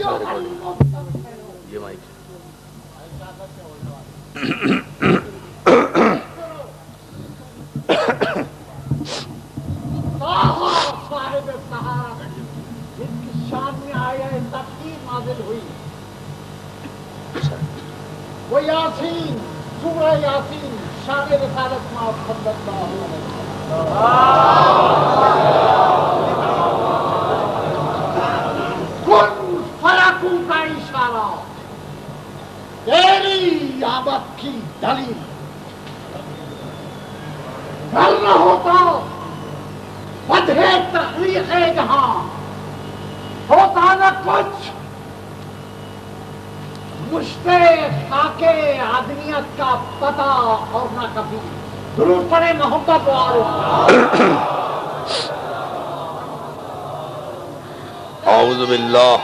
کون سا ریکارڈنگ یہ مائک صاحب سہارا جن کی شان میں آیا تفسیر نازل ہوئی وہ یاسین سورہ یاسین شان رسالت ما صلی اللہ علیہ وسلم فراکوں کا اشارہ تیری آمد کی دلیل گھر نہ ہوتا بدھے تخلیق جہاں ہوتا نہ کچھ مشتے خاک آدمیت کا پتہ اور نہ کبھی درود پڑے محبت والو اعوذ باللہ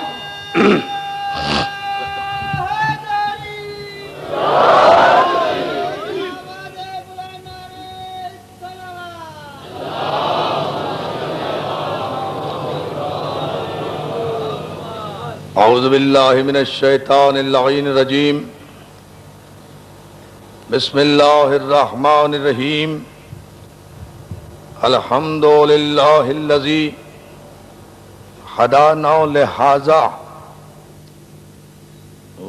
اعوذ باللہ من الشیطان اللعین الرجیم بسم اللہ الرحمن الرحیم الحمد للہ الذی ہدانا لہذا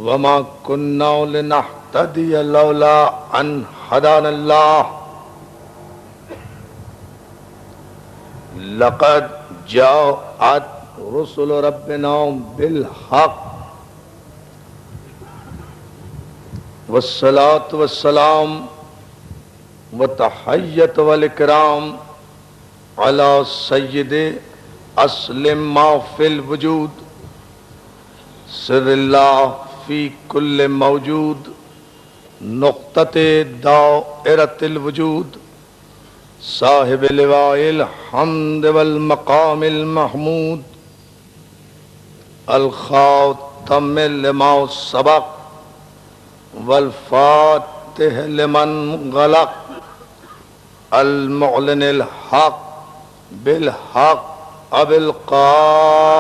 وما كنا لنهتدي لولا ان هدانا اللہ لقد جاءت رسل ربنا بالحق والصلاة والسلام والتحیت والاکرام على سید اسلم ما فی الوجود سر اللہ فی کل موجود نقطۃ دائرۃ الوجود صاحب لواء الحمد والمقام المحمود الخاتم لما سبق والفاتح لمن غلق المعلن الحق بالحق ابی القاسم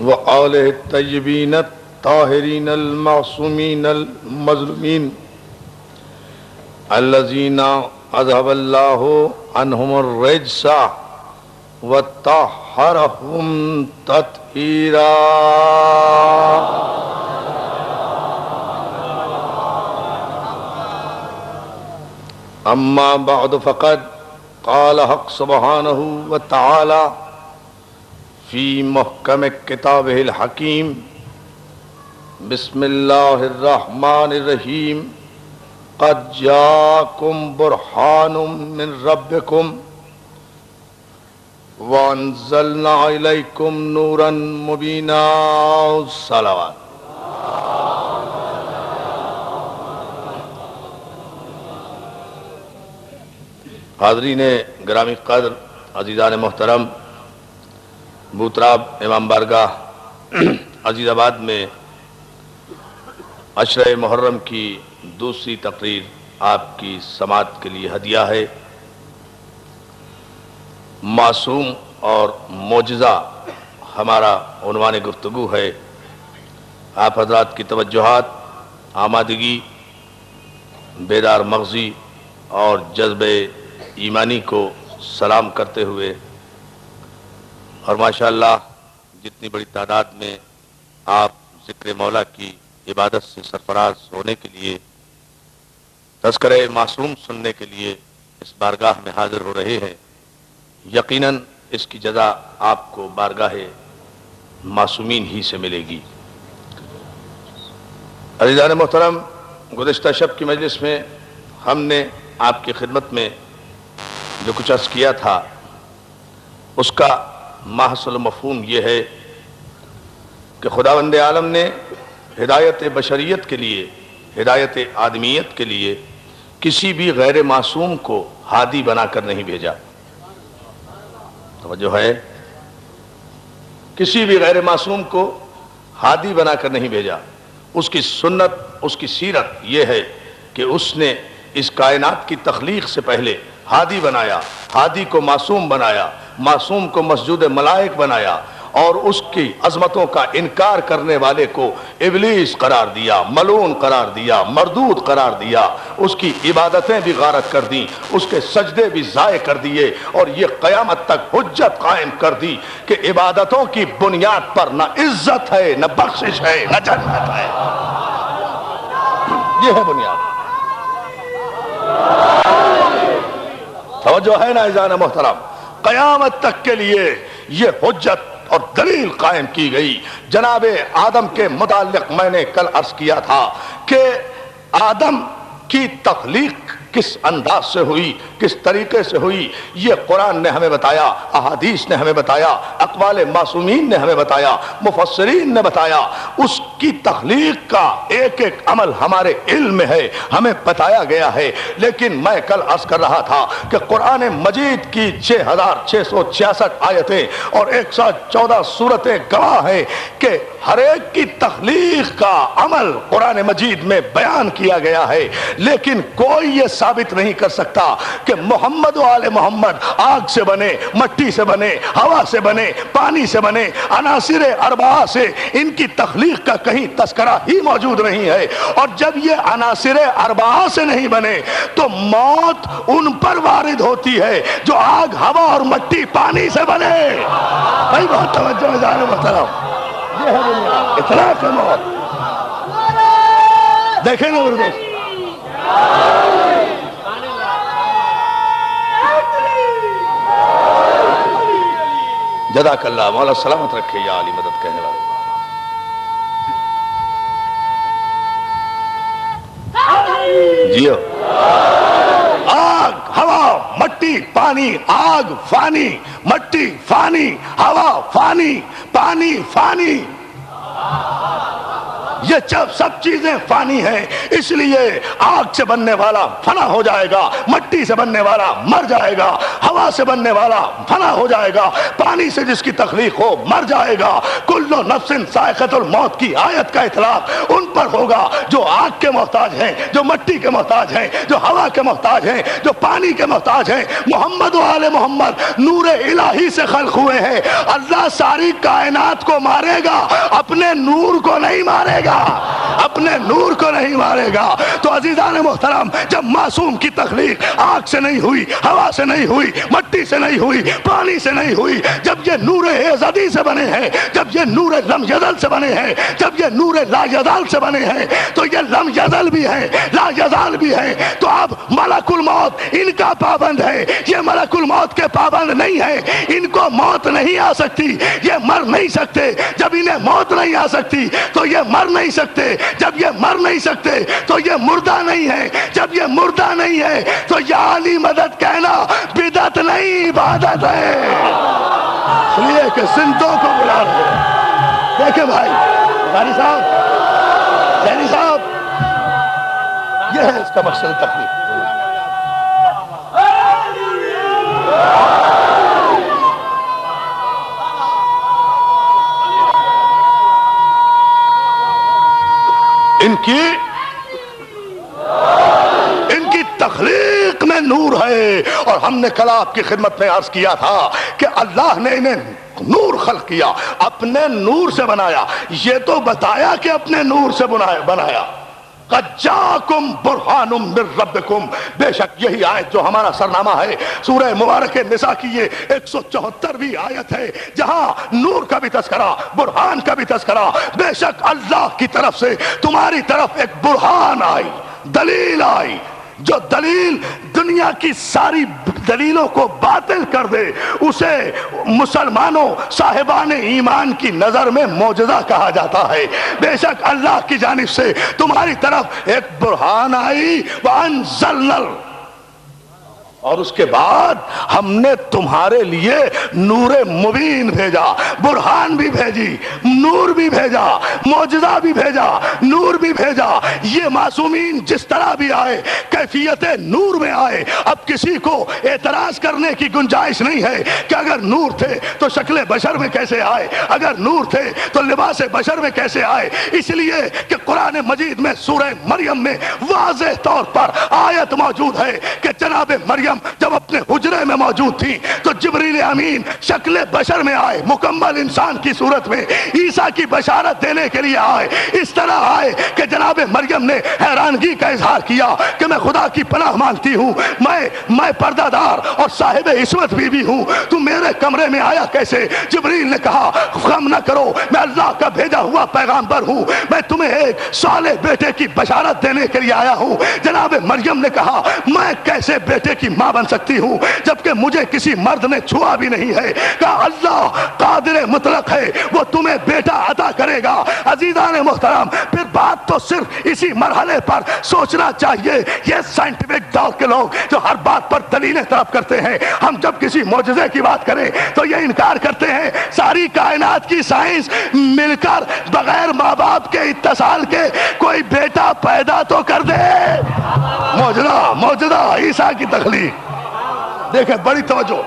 وآلہ الطیبین الطاہرین المعصومین المظلومین الذین اذهب اللہ عنہم الرجس وطہرہم تطہیرا اما بعد فقد قال حق سبحانہ وتعالی فی محکم کتابہ الحکیم بسم اللہ الرحمن الرحیم قد جاءکم برہان من ربکم وانزلنا الیکم نورا مبینا صلوات حاضرین گرامی قدر عزیزان محترم بوتراب امام بارگاہ عزیز آباد میں عشرہ محرم کی دوسری تقریر آپ کی سماعت کے لیے ہدیہ ہے معصوم اور معجزہ ہمارا عنوان گفتگو ہے آپ حضرات کی توجہات آمادگی بیدار مغزی اور جذبہ ایمانی کو سلام کرتے ہوئے اور ماشاءاللہ جتنی بڑی تعداد میں آپ ذکر مولا کی عبادت سے سرفراز ہونے کے لیے تذکرہ معصوم سننے کے لیے اس بارگاہ میں حاضر ہو رہے ہیں یقیناً اس کی جزا آپ کو بارگاہ معصومین ہی سے ملے گی۔ عزیزان محترم، گزشتہ شب کی مجلس میں ہم نے آپ کی خدمت میں جو کچھ عرض کیا تھا اس کا محصل مفہوم یہ ہے کہ خداوند عالم نے ہدایت بشریت کے لیے، ہدایت آدمیت کے لیے کسی بھی غیر معصوم کو ہادی بنا کر نہیں بھیجا۔ توجہ ہے، کسی بھی غیر معصوم کو ہادی بنا کر نہیں بھیجا۔ اس کی سنت، اس کی سیرت یہ ہے کہ اس نے اس کائنات کی تخلیق سے پہلے ہادی بنایا، ہادی کو معصوم بنایا، معصوم کو مسجود ملائک بنایا، اور اس کی عظمتوں کا انکار کرنے والے کو ابلیس قرار دیا، ملعون قرار دیا، مردود قرار دیا، اس کی عبادتیں بھی غارت کر دیں، اس کے سجدے بھی ضائع کر دیے، اور یہ قیامت تک حجت قائم کر دی کہ عبادتوں کی بنیاد پر نہ عزت ہے، نہ بخشش ہے، نہ جنت ہے۔ یہ ہے بنیاد۔ توجہ ہے نا عزیزان محترم؟ قیامت تک کے لیے یہ حجت اور دلیل قائم کی گئی۔ جناب آدم کے متعلق میں نے کل عرض کیا تھا کہ آدم کی تخلیق کس انداز سے ہوئی، کس طریقے سے ہوئی، یہ قرآن نے ہمیں بتایا، احادیث نے ہمیں بتایا، اقوال معصومین نے ہمیں بتایا، مفسرین نے بتایا۔ اس کی تخلیق کا ایک ایک عمل ہمارے علم میں ہے، ہمیں بتایا گیا ہے۔ لیکن میں کل عرض کر رہا تھا کہ قرآن مجید کی 6666 آیتیں اور 114 سورتیں گواہ ہیں کہ ہر ایک کی تخلیق کا عمل قرآن مجید میں بیان کیا گیا ہے، لیکن کوئی یہ ثابت نہیں کر سکتا کہ محمد و آل محمد آگ سے بنے، مٹی سے بنے، ہوا سے بنے، پانی سے بنے، عناصر اربعہ سے ان کی تخلیق کا کہیں تذکرہ ہی موجود نہیں ہے۔ اور جب یہ عناصر اربعہ سے نہیں بنے تو موت ان پر وارد ہوتی ہے جو آگ، ہوا اور مٹی، پانی سے بنے۔ بھائی بہت توجہ ہے جانے محترم، یہ ہے دنیا، اطلاع کا موت۔ دیکھیں نا اردو جزاک اللہ، مولا سلامت رکھے یا علی مدد کہنے والے۔ جیو، آگ، ہوا، مٹی، پانی، آگ فانی، مٹی فانی، ہوا فانی، پانی فانی، یہ سب چیزیں فانی ہیں، اس لیے آگ سے بننے والا فنا ہو جائے گا، مٹی سے بننے والا مر جائے گا، ہوا سے بننے والا فنا ہو جائے گا، پانی سے جس کی تخلیق ہو مر جائے گا۔ کل نفس ذائقۃ الموت کی آیت کا اطلاق ان پر ہوگا جو آگ کے محتاج ہیں، جو مٹی کے محتاج ہیں، جو ہوا کے محتاج ہیں، جو پانی کے محتاج ہیں۔ محمد و آل محمد نور الہی سے خلق ہوئے ہیں۔ اللہ ساری کائنات کو مارے گا، اپنے نور کو نہیں مارے گا، اپنے نور کو نہیں مارے گا۔ تو عزیزان محترم، جب معصوم کی تخلیق آگ سے نہیں ہوئی، ہوا سے نہیں ہوئی، مٹی سے نہیں ہوئی، پانی سے نہیں ہوئی، جب یہ نور ازلی سے بنے ہیں، جب یہ نور لم یزل سے بنے ہیں، جب یہ نور لا یزال سے بنے ہیں، تو یہ لم یزل بھی ہے، لا یزال بھی ہے۔ تو اب ملک الموت ان کا پابند ہے، یہ ملک الموت کے پابند نہیں ہے۔ ان کو موت نہیں آ سکتی، یہ مر نہیں سکتے۔ جب انہیں موت نہیں آ سکتی تو یہ مر نہیں سکتے، جب یہ مر نہیں سکتے تو یہ مردہ نہیں ہے، جب یہ مردہ نہیں ہے تو یا علی مدد کہنا بدعت نہیں، عبادت ہے۔ اس لیے کہ زندوں کو بلا رہے ہیں۔ دیکھیں بھائی غاری صاحب، جینی صاحب، یہ ہے اس کا مقصد تخلیق۔ ان کی تخلیق میں نور ہے، اور ہم نے کل آپ کی خدمت میں عرض کیا تھا کہ اللہ نے انہیں نور خلق کیا، اپنے نور سے بنایا۔ یہ تو بتایا کہ اپنے نور سے بنایا۔ قَدْ جَاءَكُمْ بُرْهَانٌ مِّن رَبِّكُمْ، بے شک یہی آیت جو ہمارا سرنامہ ہے سورہ مبارک نساء کی یہ 174ویں آیت ہے، جہاں نور کا بھی تذکرہ، برہان کا بھی تذکرہ۔ بے شک اللہ کی طرف سے تمہاری طرف ایک برہان آئی، دلیل آئی، جو دلیل دنیا کی ساری دلیلوں کو باطل کر دے، اسے مسلمانوں صاحبان ایمان کی نظر میں معجزہ کہا جاتا ہے۔ بے شک اللہ کی جانب سے تمہاری طرف ایک برہان آئی، وَأَنزَلْنَا، اور اس کے بعد ہم نے تمہارے لیے نور مبین بھیجا، برہان بھی بھیجی، نور بھی بھیجا، معجزہ بھی بھیجا، نور بھی بھیجا۔ یہ معصومین جس طرح بھی آئے، کیفیت نور میں آئے۔ اب کسی کو اعتراض کرنے کی گنجائش نہیں ہے کہ اگر نور تھے تو شکل بشر میں کیسے آئے، اگر نور تھے تو لباس بشر میں کیسے آئے۔ اس لیے کہ قرآن مجید میں سورہ مریم میں واضح طور پر آیت موجود ہے کہ جناب مریم مریم جب اپنے حجرے میں موجود تھی تو جبریل امین شکل بشر میں آئے، مکمل انسان کی صورت میں عیسیٰ کی بشارت دینے کے لیے آئے. اس طرح آئے کہ جناب مریم نے حیرانگی کا اظہار کیا کہ میں خدا کی پناہ مانگتی ہوں، میں پردہ دار اور صاحب عصمت بیوی ہوں، تو میرے کمرے میں آیا کیسے؟ جبریل نے کہا غم نہ کرو، میں اللہ کا بھیجا ہوا پیغامبر ہوں، میں تمہیں ایک صالح بیٹے کی بشارت دینے کے لیے آیا ہوں. جناب مریم نے کہا میں کیسے بیٹے کی ماں بن سکتی ہوں جبکہ مجھے کسی مرد نے چھوا بھی نہیں ہے؟ کہا اللہ قادر مطلق ہے، وہ تمہیں بیٹا عطا کرے گا. عزیزان محترم، پھر بات تو صرف اسی مرحلے پر سوچنا چاہیے. یہ سائنٹیفک دور کے لوگ جو ہر بات پر دلیلیں طلب کرتے ہیں، ہم جب کسی معجزے کی بات کریں تو یہ انکار کرتے ہیں ساری کائنات کی سائنس مل کر بغیر ماں باپ کے اتصال کے کوئی بیٹا پیدا تو کر دے. معجزہ عیسیٰ کی تخلیق دیکھیں، بڑی توجہ.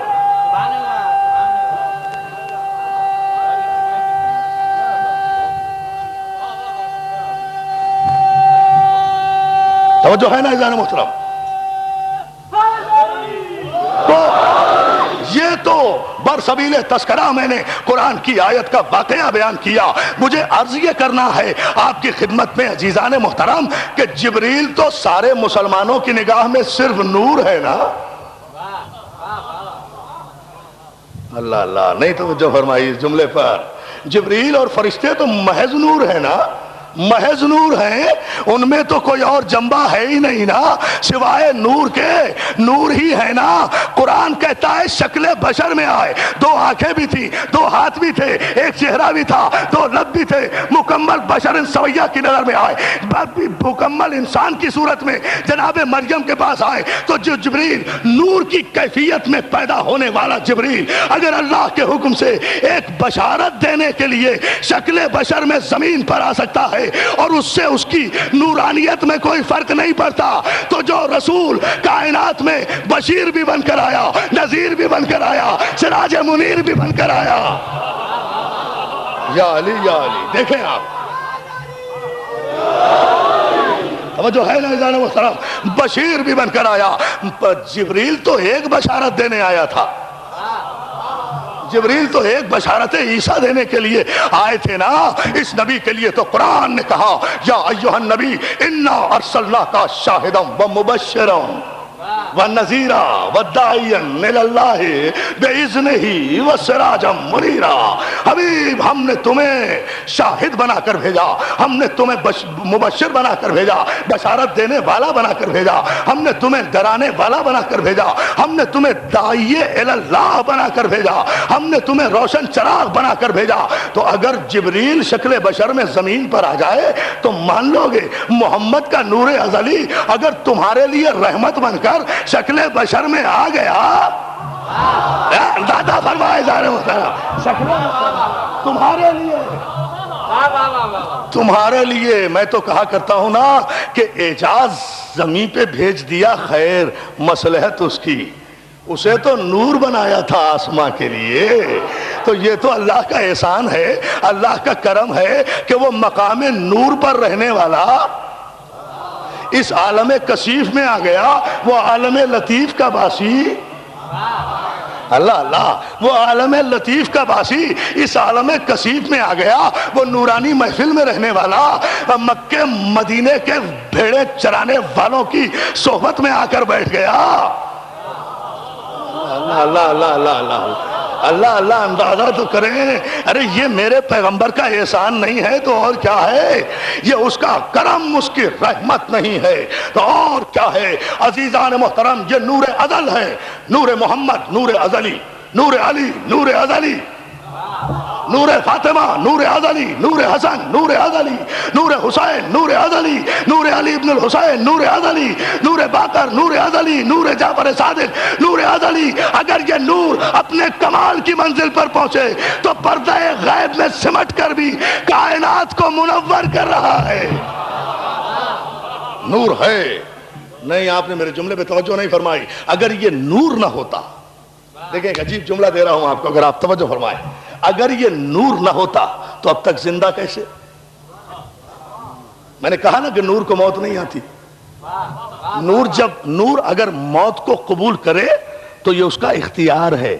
توجہ ہے نا عزیزان محترم؟ تو یہ تو برسبیل تذکرہ میں نے قرآن کی آیت کا واقعہ بیان کیا. مجھے عرض یہ کرنا ہے آپ کی خدمت میں عزیزان محترم کہ جبریل تو سارے مسلمانوں کی نگاہ میں صرف نور ہے نا. اللہ اللہ نہیں توجہ فرمائی اس جملے پر. جبریل اور فرشتے تو محض نور ہے نا، محض نور ہیں، ان میں تو کوئی اور جنبہ ہے ہی نہیں نا سوائے نور کے. نور ہی ہے نا. قرآن کہتا ہے شکل بشر میں آئے، 2 آنکھیں بھی تھی، 2 ہاتھ بھی تھے، 1 چہرہ بھی تھا، 2 لب بھی تھے، مکمل بشر سویہ کی نظر میں آئے، مکمل انسان کی صورت میں جناب مریم کے پاس آئے. تو جو جبریل نور کی کیفیت میں پیدا ہونے والا جبریل اگر اللہ کے حکم سے ایک بشارت دینے کے لیے شکل بشر میں زمین پر آ سکتا ہے اور اس سے اس کی نورانیت میں کوئی فرق نہیں پڑتا، تو جو رسول کائنات میں بشیر بھی بن کر آیا، نذیر بھی بن کر آیا، سراج منیر بھی بن کر آیا. یا علی یا علی. دیکھیں آپ توجہ ہے نا عزیزان محترم، بشیر بھی بن کر آیا. جبریل تو ایک بشارت دینے آیا تھا، جبریل تو ایک بشارت عیسیٰ دینے کے لیے آئے تھے نا. اس نبی کے لیے تو قرآن نے کہا یا ایھا النبی انا ارسلناک شاہدا ومبشرا ونذیرا وداعیا الی اللہ باذنہ وسراجا منیرا. حبیب ہم نے تمہیں شاہد بنا کر بھیجا، ہم نے تمہیں مبشر بنا کر بھیجا، بشارت دینے والا بنا کر بھیجا، ہم نے تمہیں ڈرانے والا بنا کر بھیجا، ہم نے تمہیں داعی الی اللہ بنا کر بھیجا، ہم نے تمہیں روشن چراغ بنا کر بھیجا. تو اگر جبریل شکل بشر میں زمین پر آ جائے تو مان لو گے محمد کا نور ازلی اگر تمہارے لیے رحمت بن کر شکل بشر میں آ گیا. دادا فرمائے جا رہے ہوتا تمہارے لیے میں تو کہا کرتا ہوں نا کہ اعجاز زمین پہ بھیج دیا، خیر مصلحت اس کی، اسے تو نور بنایا تھا آسماں کے لیے. تو یہ تو اللہ کا احسان ہے، اللہ کا کرم ہے کہ وہ مقام نور پر رہنے والا اس عالم کثیف میں آ گیا. وہ عالم لطیف کا باسی، اللہ اللہ، وہ عالم لطیف کا باسی اس عالم کثیف میں آ گیا. وہ نورانی محفل میں رہنے والا مکے مدینے کے بھیڑے چرانے والوں کی صحبت میں آ کر بیٹھ گیا. اللہ اللہ اللہ اللہ اللہ اللہ اللہ. اندازہ تو کریں، ارے یہ میرے پیغمبر کا احسان نہیں ہے تو اور کیا ہے؟ یہ اس کا کرم، اس کی رحمت نہیں ہے تو اور کیا ہے؟ عزیزان محترم، یہ نور ازل ہے، نور محمد، نور ازلی، نور علی، نور ازلی، نور فاطمہ، نور ازلی، نور حسن، نور ازلی، نور حسین، نور ازلی، نور علی ابن الحسین، نور ازلی، نور باقر، نور ازلی، نور جعفر صادق، نور ازلی. اگر یہ نور اپنے کمال کی منزل پر پہنچے تو پردہ غیب میں سمٹ کر بھی کائنات کو منور کر رہا ہے. نور ہے. نہیں، آپ نے میرے جملے پہ توجہ نہیں فرمائی. اگر یہ نور نہ ہوتا، دیکھیں ایک عجیب جملہ دے رہا ہوں آپ کو، اگر آپ توجہ فرمائیں، اگر یہ نور نہ ہوتا تو اب تک زندہ کیسے؟ میں نے کہا نا کہ نور کو موت نہیں آتی. نور اگر موت کو قبول کرے تو یہ اس کا اختیار ہے،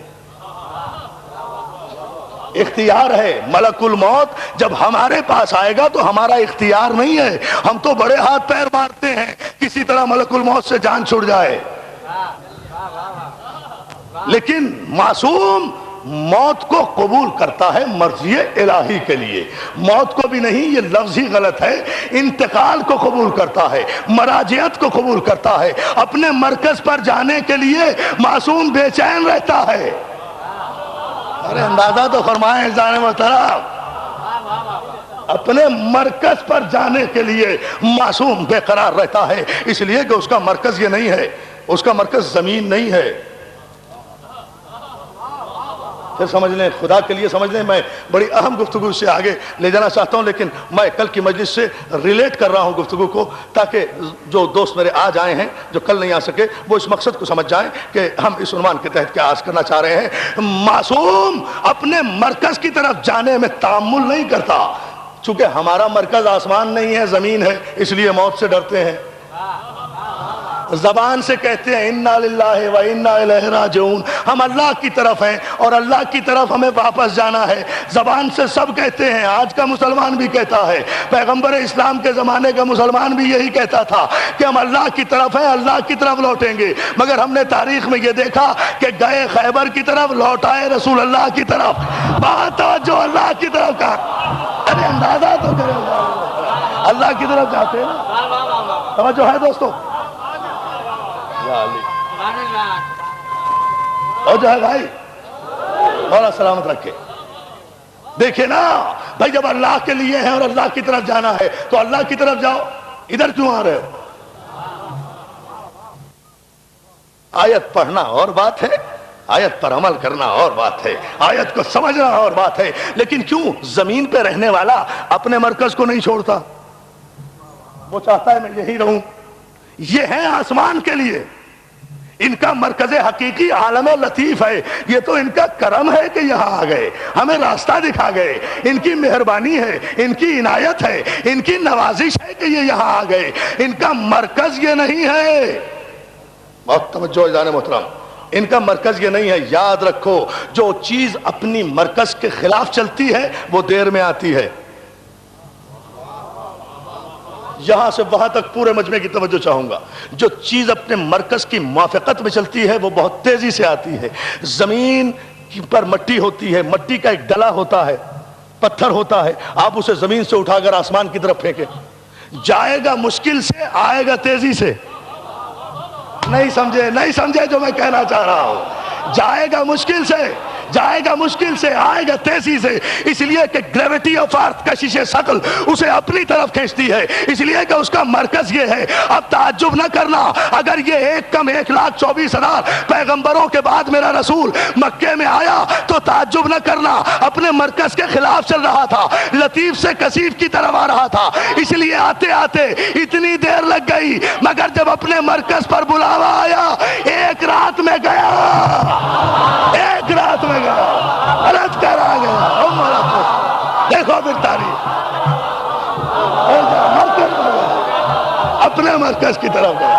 اختیار ہے۔ ملک الموت جب ہمارے پاس آئے گا تو ہمارا اختیار نہیں ہے، ہم تو بڑے ہاتھ پیر مارتے ہیں کسی طرح ملک الموت سے جان چھوٹ جائے، لیکن معصوم موت کو قبول کرتا ہے مرضی الہی کے لیے۔ موت کو بھی نہیں، یہ لفظ ہی غلط ہے، انتقال کو قبول کرتا ہے، مراجعت کو قبول کرتا ہے۔ اپنے مرکز پر جانے کے لیے معصوم بے چین رہتا ہے۔ ارے اندازہ تو فرمائیں جانے محترم، اپنے مرکز پر جانے کے لیے معصوم بے قرار رہتا ہے، اس لیے کہ اس کا مرکز یہ نہیں ہے، اس کا مرکز زمین نہیں ہے۔ پھر سمجھ لیں، خدا کے لیے سمجھ لیں، میں بڑی اہم گفتگو سے آگے لے جانا چاہتا ہوں، لیکن میں کل کی مجلس سے ریلیٹ کر رہا ہوں گفتگو کو، تاکہ جو دوست میرے آج آئے ہیں جو کل نہیں آ سکے وہ اس مقصد کو سمجھ جائیں کہ ہم اس عنوان کے تحت کیا عرض کرنا چاہ رہے ہیں۔ معصوم اپنے مرکز کی طرف جانے میں تأمل نہیں کرتا، چونکہ ہمارا مرکز آسمان نہیں ہے، زمین ہے، اس لیے موت سے ڈرتے ہیں۔ زبان سے کہتے ہیں انا للہ و انا الیہ راجعون، ہم اللہ کی طرف ہیں اور اللہ کی طرف ہمیں واپس جانا ہے۔ زبان سے سب کہتے ہیں، آج کا مسلمان بھی کہتا ہے، پیغمبر اسلام کے زمانے کا مسلمان بھی یہی کہتا تھا کہ ہم اللہ کی طرف ہیں، اللہ کی طرف لوٹیں گے، مگر ہم نے تاریخ میں یہ دیکھا کہ گئے خیبر کی طرف، لوٹ آئے رسول اللہ کی طرف۔ بات توجہ، اللہ کی طرف کا، ارے اندازہ تو کرے، اللہ کی طرف جاتے ہیں نا، توجہ ہے دوستو؟ اور جو ہے بھائی مولا سلامت رکھے، دیکھیں نا بھائی، جب اللہ کے لیے ہے اور اللہ کی طرف جانا ہے تو اللہ کی طرف جاؤ، ادھر کیوں آ رہے ہو؟ آیت پڑھنا اور بات ہے، آیت پر عمل کرنا اور بات ہے، آیت کو سمجھنا اور بات ہے، لیکن کیوں زمین پہ رہنے والا اپنے مرکز کو نہیں چھوڑتا؟ وہ چاہتا ہے میں یہی رہوں۔ یہ ہے آسمان کے لیے، ان کا مرکز حقیقی عالم لطیف ہے، یہ تو ان کا کرم ہے کہ یہاں آ گئے، ہمیں راستہ دکھا گئے، ان کی مہربانی ہے، ان کی عنایت ہے، ان کی نوازش ہے کہ یہ یہاں آ گئے، ان کا مرکز یہ نہیں ہے۔ بہت توجہ جانے محترم، ان کا مرکز یہ نہیں ہے۔ یاد رکھو، جو چیز اپنی مرکز کے خلاف چلتی ہے وہ دیر میں آتی ہے۔ یہاں سے وہاں تک پورے مجمع کی توجہ چاہوں گا، جو چیز اپنے مرکز کی موافقت میں چلتی ہے وہ بہت تیزی سے آتی ہے۔ زمین پر مٹی ہوتی ہے، مٹی کا ایک ڈلا ہوتا ہے، پتھر ہوتا ہے، آپ اسے زمین سے اٹھا کر آسمان کی طرف پھینکیں، جائے گا مشکل سے، آئے گا تیزی سے۔ نہیں سمجھے جو میں کہنا چاہ رہا ہوں؟ جائے گا مشکل سے، جائے گا مشکل سے، آئے گا تیزی سے، اس لیے کہ گریویٹی آف ارتھ، کشش ثقل اسے اپنی طرف کھینچتی ہے، اس لیے کہ اس کا مرکز یہ ہے۔ اب تعجب نہ کرنا اگر یہ 1,24,000 پیغمبروں کے بعد میرا رسول مکے میں آیا تو تعجب نہ کرنا، اپنے مرکز کے خلاف چل رہا تھا، لطیف سے کثیف کی طرف آ رہا تھا، اس لیے آتے آتے اتنی دیر لگ گئی، مگر جب اپنے مرکز پر بلاوا آیا، ایک رات میں گیا، ایک رات میں غلط کر آ گیا۔ دیکھو پھر تاریخ، اپنے مرکز کی طرف گیا۔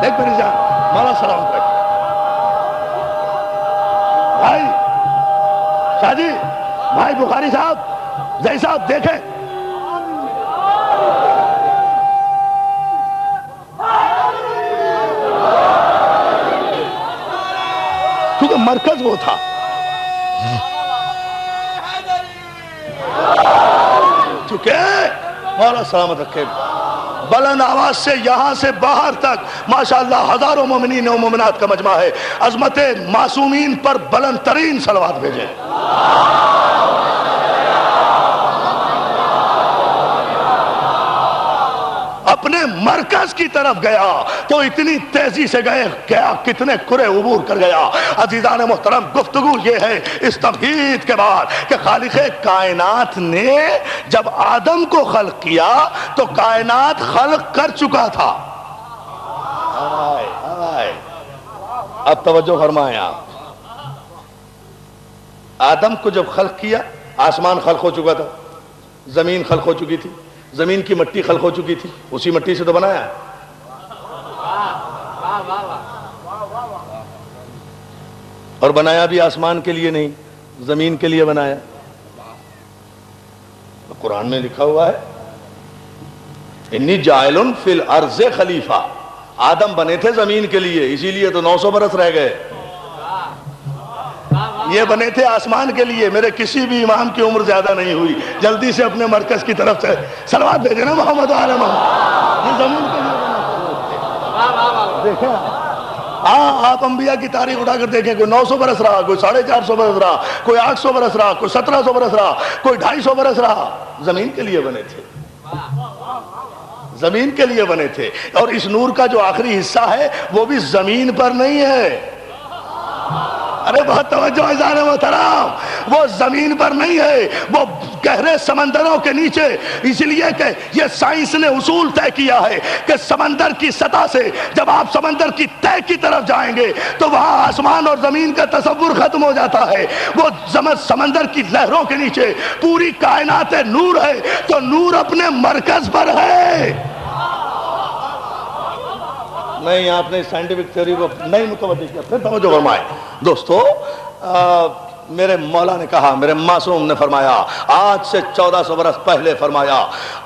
دیکھ میری جان، مولا سلامت رکھے بھائی، شاہ جی، بھائی بخاری صاحب، زئی صاحب، دیکھیں کیونکہ مرکز وہ تھا۔ چونکہ مولا سلامت رکھے، بلند آواز سے یہاں سے باہر تک ماشاءاللہ ہزاروں مومنین و مومنات کا مجمع ہے، عظمت معصومین پر بلند ترین صلوات بھیجیں۔ اپنے مرکز کی طرف گیا تو اتنی تیزی سے گیا کتنے کرے عبور کر گیا۔ عزیزان محترم، گفتگو یہ ہے اس تمہید کے بعد کہ خالق کائنات نے جب آدم کو خلق کیا تو کائنات خلق کر چکا تھا۔ اب توجہ فرمائیں آپ، آدم کو جب خلق کیا آسمان خلق ہو چکا تھا، زمین خلق ہو چکی تھی، زمین کی مٹی خلق ہو چکی تھی، اسی مٹی سے تو بنایا ہے۔ اور بنایا بھی آسمان کے لیے نہیں، زمین کے لیے بنایا۔ قرآن میں لکھا ہوا ہے انی جاعل فی الارض خلیفہ، آدم بنے تھے زمین کے لیے، اسی لیے تو 900 برس رہ گئے۔ یہ بنے تھے آسمان کے لیے، میرے کسی بھی امام کی عمر زیادہ نہیں ہوئی۔ جلدی سے اپنے مرکز کی طرف سے صلوات بھیجے نا محمد و آل محمد۔ یہ زمین کے لیے دیکھیں آپ انبیاء کی تاریخ اٹھا کر دیکھیں، کوئی 900 برس رہا، کوئی 450 برس رہا، کوئی 800 برس رہا، کوئی 1700 برس رہا، کوئی 250 برس رہا۔ زمین کے لیے بنے تھے، زمین کے لیے بنے تھے۔ اور اس نور کا جو آخری حصہ ہے وہ بھی زمین پر نہیں ہے، ارے بہت توجہ عزیزان محترم، وہ زمین پر نہیں ہے، وہ گہرے سمندروں کے نیچے۔ اس لیے کہ یہ سائنس نے اصول طے کیا ہے کہ سمندر کی سطح سے جب آپ سمندر کی تہہ کی طرف جائیں گے تو وہاں آسمان اور زمین کا تصور ختم ہو جاتا ہے۔ وہ سمندر کی لہروں کے نیچے پوری کائنات نور ہے، تو نور اپنے مرکز پر ہے۔ نہیں، آپ نے سائنٹیفک تھیوری کو نہیں متوجہ کیا، پھر توجہ فرمائے۔ دوستو، میرے مولا نے کہا، میرے معصوم نے فرمایا، آج سے 1400 برس پہلے فرمایا،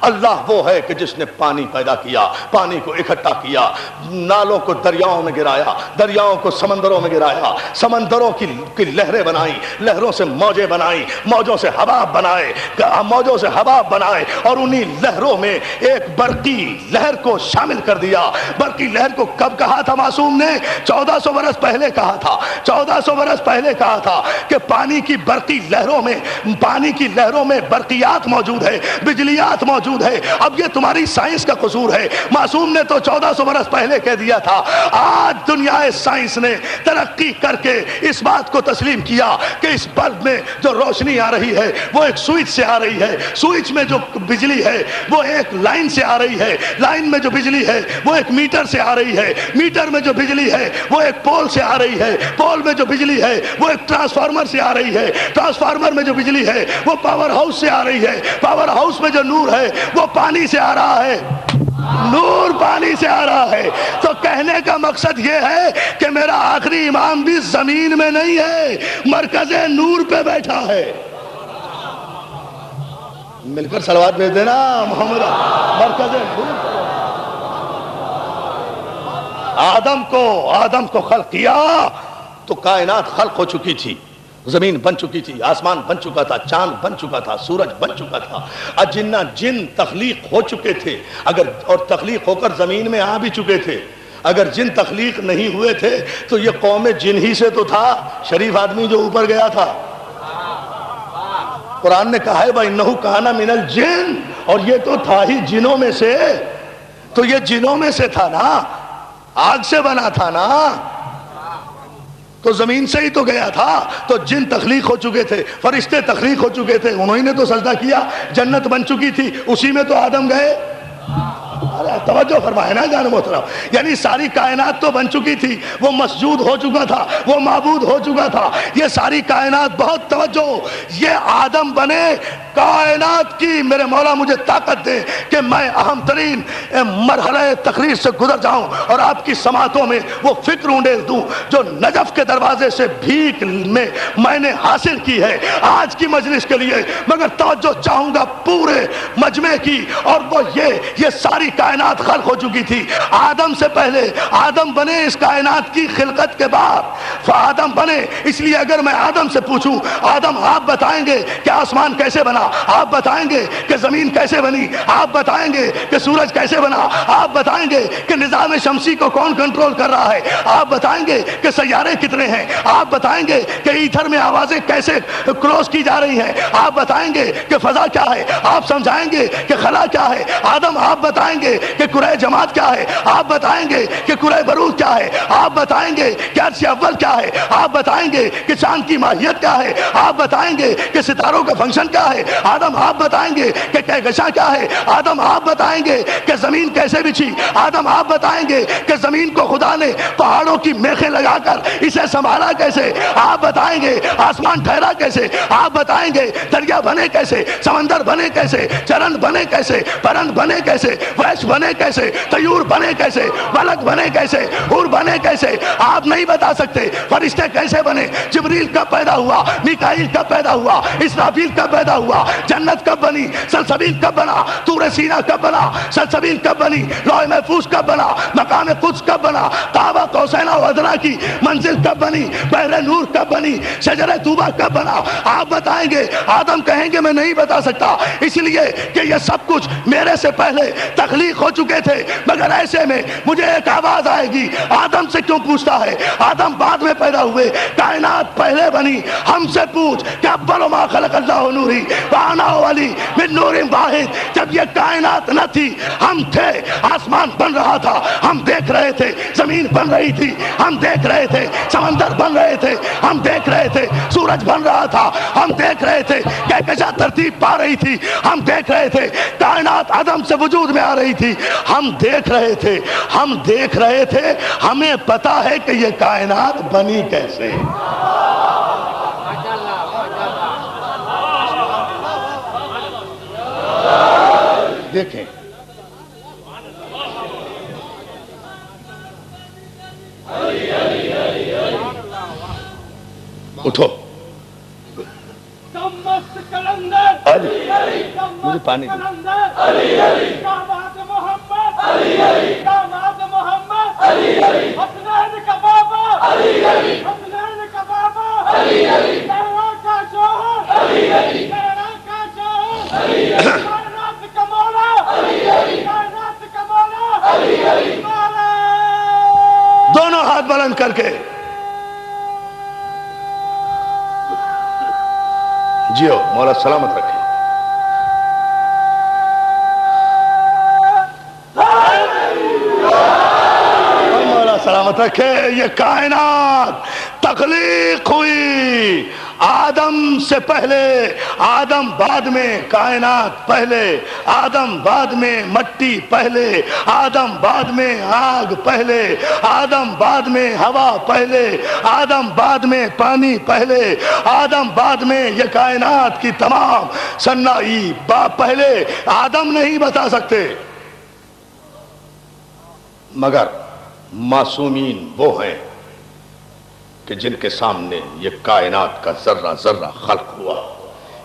اللہ وہ ہے کہ جس نے پانی پیدا کیا، پانی کو اکٹھا کیا، نالوں کو دریاؤں میں گرایا، دریاؤں کو سمندروں میں گرایا، سمندروں کی لہریں بنائی، لہروں سے موجیں بنائی، موجوں سے حباب بنائے، موجوں سے حباب بنائے، اور انہی لہروں میں ایک برقی لہر کو شامل کر دیا۔ برقی لہر کو کب کہا تھا معصوم نے؟ 1400 برس پہلے کہا تھا، 1400 برس پہلے کہا تھا کہ پانی کی برقی لہروں میں، پانی کی لہروں میں برقیات موجود ہے، بجلیات موجود ہے۔ اب یہ تمہاری سائنس کا قصور ہے، معصوم نے تو 1400 برس پہلے کہہ دیا تھا۔ آج دنیا سائنس نے ترقی کر کے اس بات کو تسلیم کیا کہ اس بلب میں جو روشنی آ رہی ہے وہ ایک سوئچ سے آ رہی ہے، سوئچ میں جو بجلی ہے وہ ایک لائن سے آ رہی ہے، لائن میں جو بجلی ہے وہ ایک میٹر سے آ رہی ہے، میٹر میں جو بجلی ہے وہ ایک پول سے آ رہی ہے، پول میں جو بجلی ہے وہ ایک ٹرانسفارمر سے آ رہی ہے، ٹرانسفارمر میں جو بجلی ہے وہ پاور ہاؤس سے آ رہی ہے، پاور ہاؤس میں جو نور ہے وہ پانی سے آ رہا ہے، نور پانی سے آ رہا ہے۔ تو کہنے کا مقصد یہ ہے کہ میرا آخری امام بھی زمین میں نہیں ہے، مرکز نور پہ بیٹھا ہے۔ مل کر صلوات بھیج دینا محمد، مرکز نور پہ۔ آدم کو خلق کیا تو کائنات خلق ہو چکی تھی، زمین بن چکی تھی، آسمان بن چکا تھا، چاند بن چکا تھا، سورج بن چکا تھا، اجنہ جن تخلیق ہو چکے تھے، اور تخلیق ہو کر زمین میں آ بھی چکے تھے۔ اگر جن تخلیق نہیں ہوئے تھے تو یہ قوم جن ہی سے تو تھا، شریف آدمی جو اوپر گیا تھا۔ قرآن نے کہا ہے وَإِنَّهُ كَانَ مِنَ الْجِنِّ، اور یہ تو تھا ہی جنوں میں سے، تو یہ جنوں میں سے تھا نا، آگ سے بنا تھا نا، تو زمین سے ہی تو گیا تھا۔ تو جن تخلیق ہو چکے تھے، فرشتے تخلیق ہو چکے تھے، انہوں نے تو سجدہ کیا، جنت بن چکی تھی، اسی میں تو آدم گئے۔ توجہ فرمائے نا جان محترم، یعنی ساری کائنات تو بن چکی تھی، وہ مسجود ہو چکا تھا، وہ معبود ہو چکا تھا، یہ ساری کائنات، بہت توجہ، یہ آدم بنے کائنات کی۔ میرے مولا مجھے طاقت دے کہ میں اہم ترین مرحلہ تقریر سے گزر جاؤں اور آپ کی سماعتوں میں وہ فکر انڈیل دوں جو نجف کے دروازے سے بھیک میں نے حاصل کی ہے آج کی مجلس کے لیے، مگر توجہ چاہوں گا پورے مجمع کی، اور وہ یہ ساری کائنات خلق ہو چکی تھی آدم سے پہلے۔ آدم بنے اس کائنات کی خلقت کے بعد، آدم بنے۔ اس لیے اگر میں آدم سے پوچھوں، آدم آپ بتائیں گے کہ آسمان کیسے بنا، آپ بتائیں گے کہ زمین کیسے بنی، آپ بتائیں گے کہ سورج کیسے بنا، آپ بتائیں گے کہ نظام شمسی کو کون کنٹرول کر رہا ہے، آپ بتائیں گے کہ سیارے کتنے ہیں، آپ بتائیں گے کہ ایتھر میں آوازیں کیسے کراس کی جا رہی ہیں، آپ بتائیں گے کہ فضا کیا ہے، آپ سمجھائیں گے کہ خلا کیا ہے۔ آدم آپ بتائیں گے کہ کرۂ جماعت کیا ہے، آپ بتائیں گے کہ کرۂ برود کیا ہے، آپ بتائیں گے کہ عرش اول کیا ہے؟ آپ بتائیں گے کہ چاند کی ماہیت کیا ہے؟ آپ بتائیں گے کہ ستاروں کا فنکشن کیا ہے؟ آدم آپ بتائیں گے کہ کہکشاں کیا ہے؟ آدم آپ بتائیں گے کہ زمین کیسے بچھی؟ آدم آپ بتائیں گے کہ زمین کو خدا نے پہاڑوں کی میخیں لگا کر اسے سنبھالا کیسے؟ آپ بتائیں گے آسمان ٹھہرا کیسے؟ آپ بتائیں گے دریا بنے کیسے؟ سمندر بنے کیسے؟ چرند بنے کیسے؟ پرند بنے کیسے؟ وحش بنے کیسے؟ طیور بنے کیسے؟ ملک بنے کیسے؟ حور بنے کیسے؟ آپ نہیں بتا سکتے۔ فرشتے کیسے بنے؟ جبریل کب پیدا ہوا؟ میکائیل کب پیدا ہوا؟ اسرافیل کب پیدا ہوا؟ جنت کب بنی؟ سلسبیل کب بنا؟ طور سینا کب بنا؟ سلسبیل کب بنی؟ لوح محفوظ کب بنا؟ مقام قدس کب بنا؟ قعبہ قوسین و ادنیٰ کی منزل کب بنی؟ بحر نور کب بنی؟ شجر طوبہ کب بنا؟ آپ بتائیں گے۔ آدم کہیں گے میں نہیں بتا سکتا، اس لیے کہ یہ سب کچھ میرے سے پہلے تخلیق ہو چکے تھے، مگر ایسے میں مجھے ایک آواز آئے گی۔ آدم سے کیوں پوچھتا ہے؟ آدم بعد میں پیدا ہوئے، کائنات پہلے بنی، ہم سے پوچھ کہ اول ما خلق اللہ نوری وانا ولی من نور واحد۔ جب یہ کائنات نہ تھی ہم تھے، آسمان بن رہا تھا ہم دیکھ رہے تھے، زمین بن رہی تھی ہم دیکھ رہے تھے، سمندر بن رہے تھے ہم دیکھ رہے تھے، سورج بن رہا تھا ہم دیکھ رہے تھے، کہکشاں ترتیب پا رہی تھی ہم دیکھ رہے تھے، کائنات عدم سے وجود میں آ رہی تھی ہم دیکھ رہے تھے، ہم دیکھ رہے تھے، ہمیں پتا ہے کہ یہ کائنات بنی کیسے۔ دیکھیں اٹھو، مجھے پانی دونوں ہاتھ بلند کر کے جیو، مولا سلامت رکھے۔ مولا سلامت رکھے۔ یہ کائنات تخلیق ہوئی آدم سے پہلے، آدم بعد میں، کائنات پہلے، آدم بعد میں، مٹی پہلے، آدم بعد میں، آگ پہلے، آدم بعد میں، ہوا پہلے، آدم بعد میں، پانی پہلے، آدم بعد میں، یہ کائنات کی تمام صنائی پہلے۔ آدم نہیں بتا سکتے، مگر معصومین وہ ہیں کہ جن کے سامنے یہ کائنات کا ذرہ ذرہ خلق ہوا،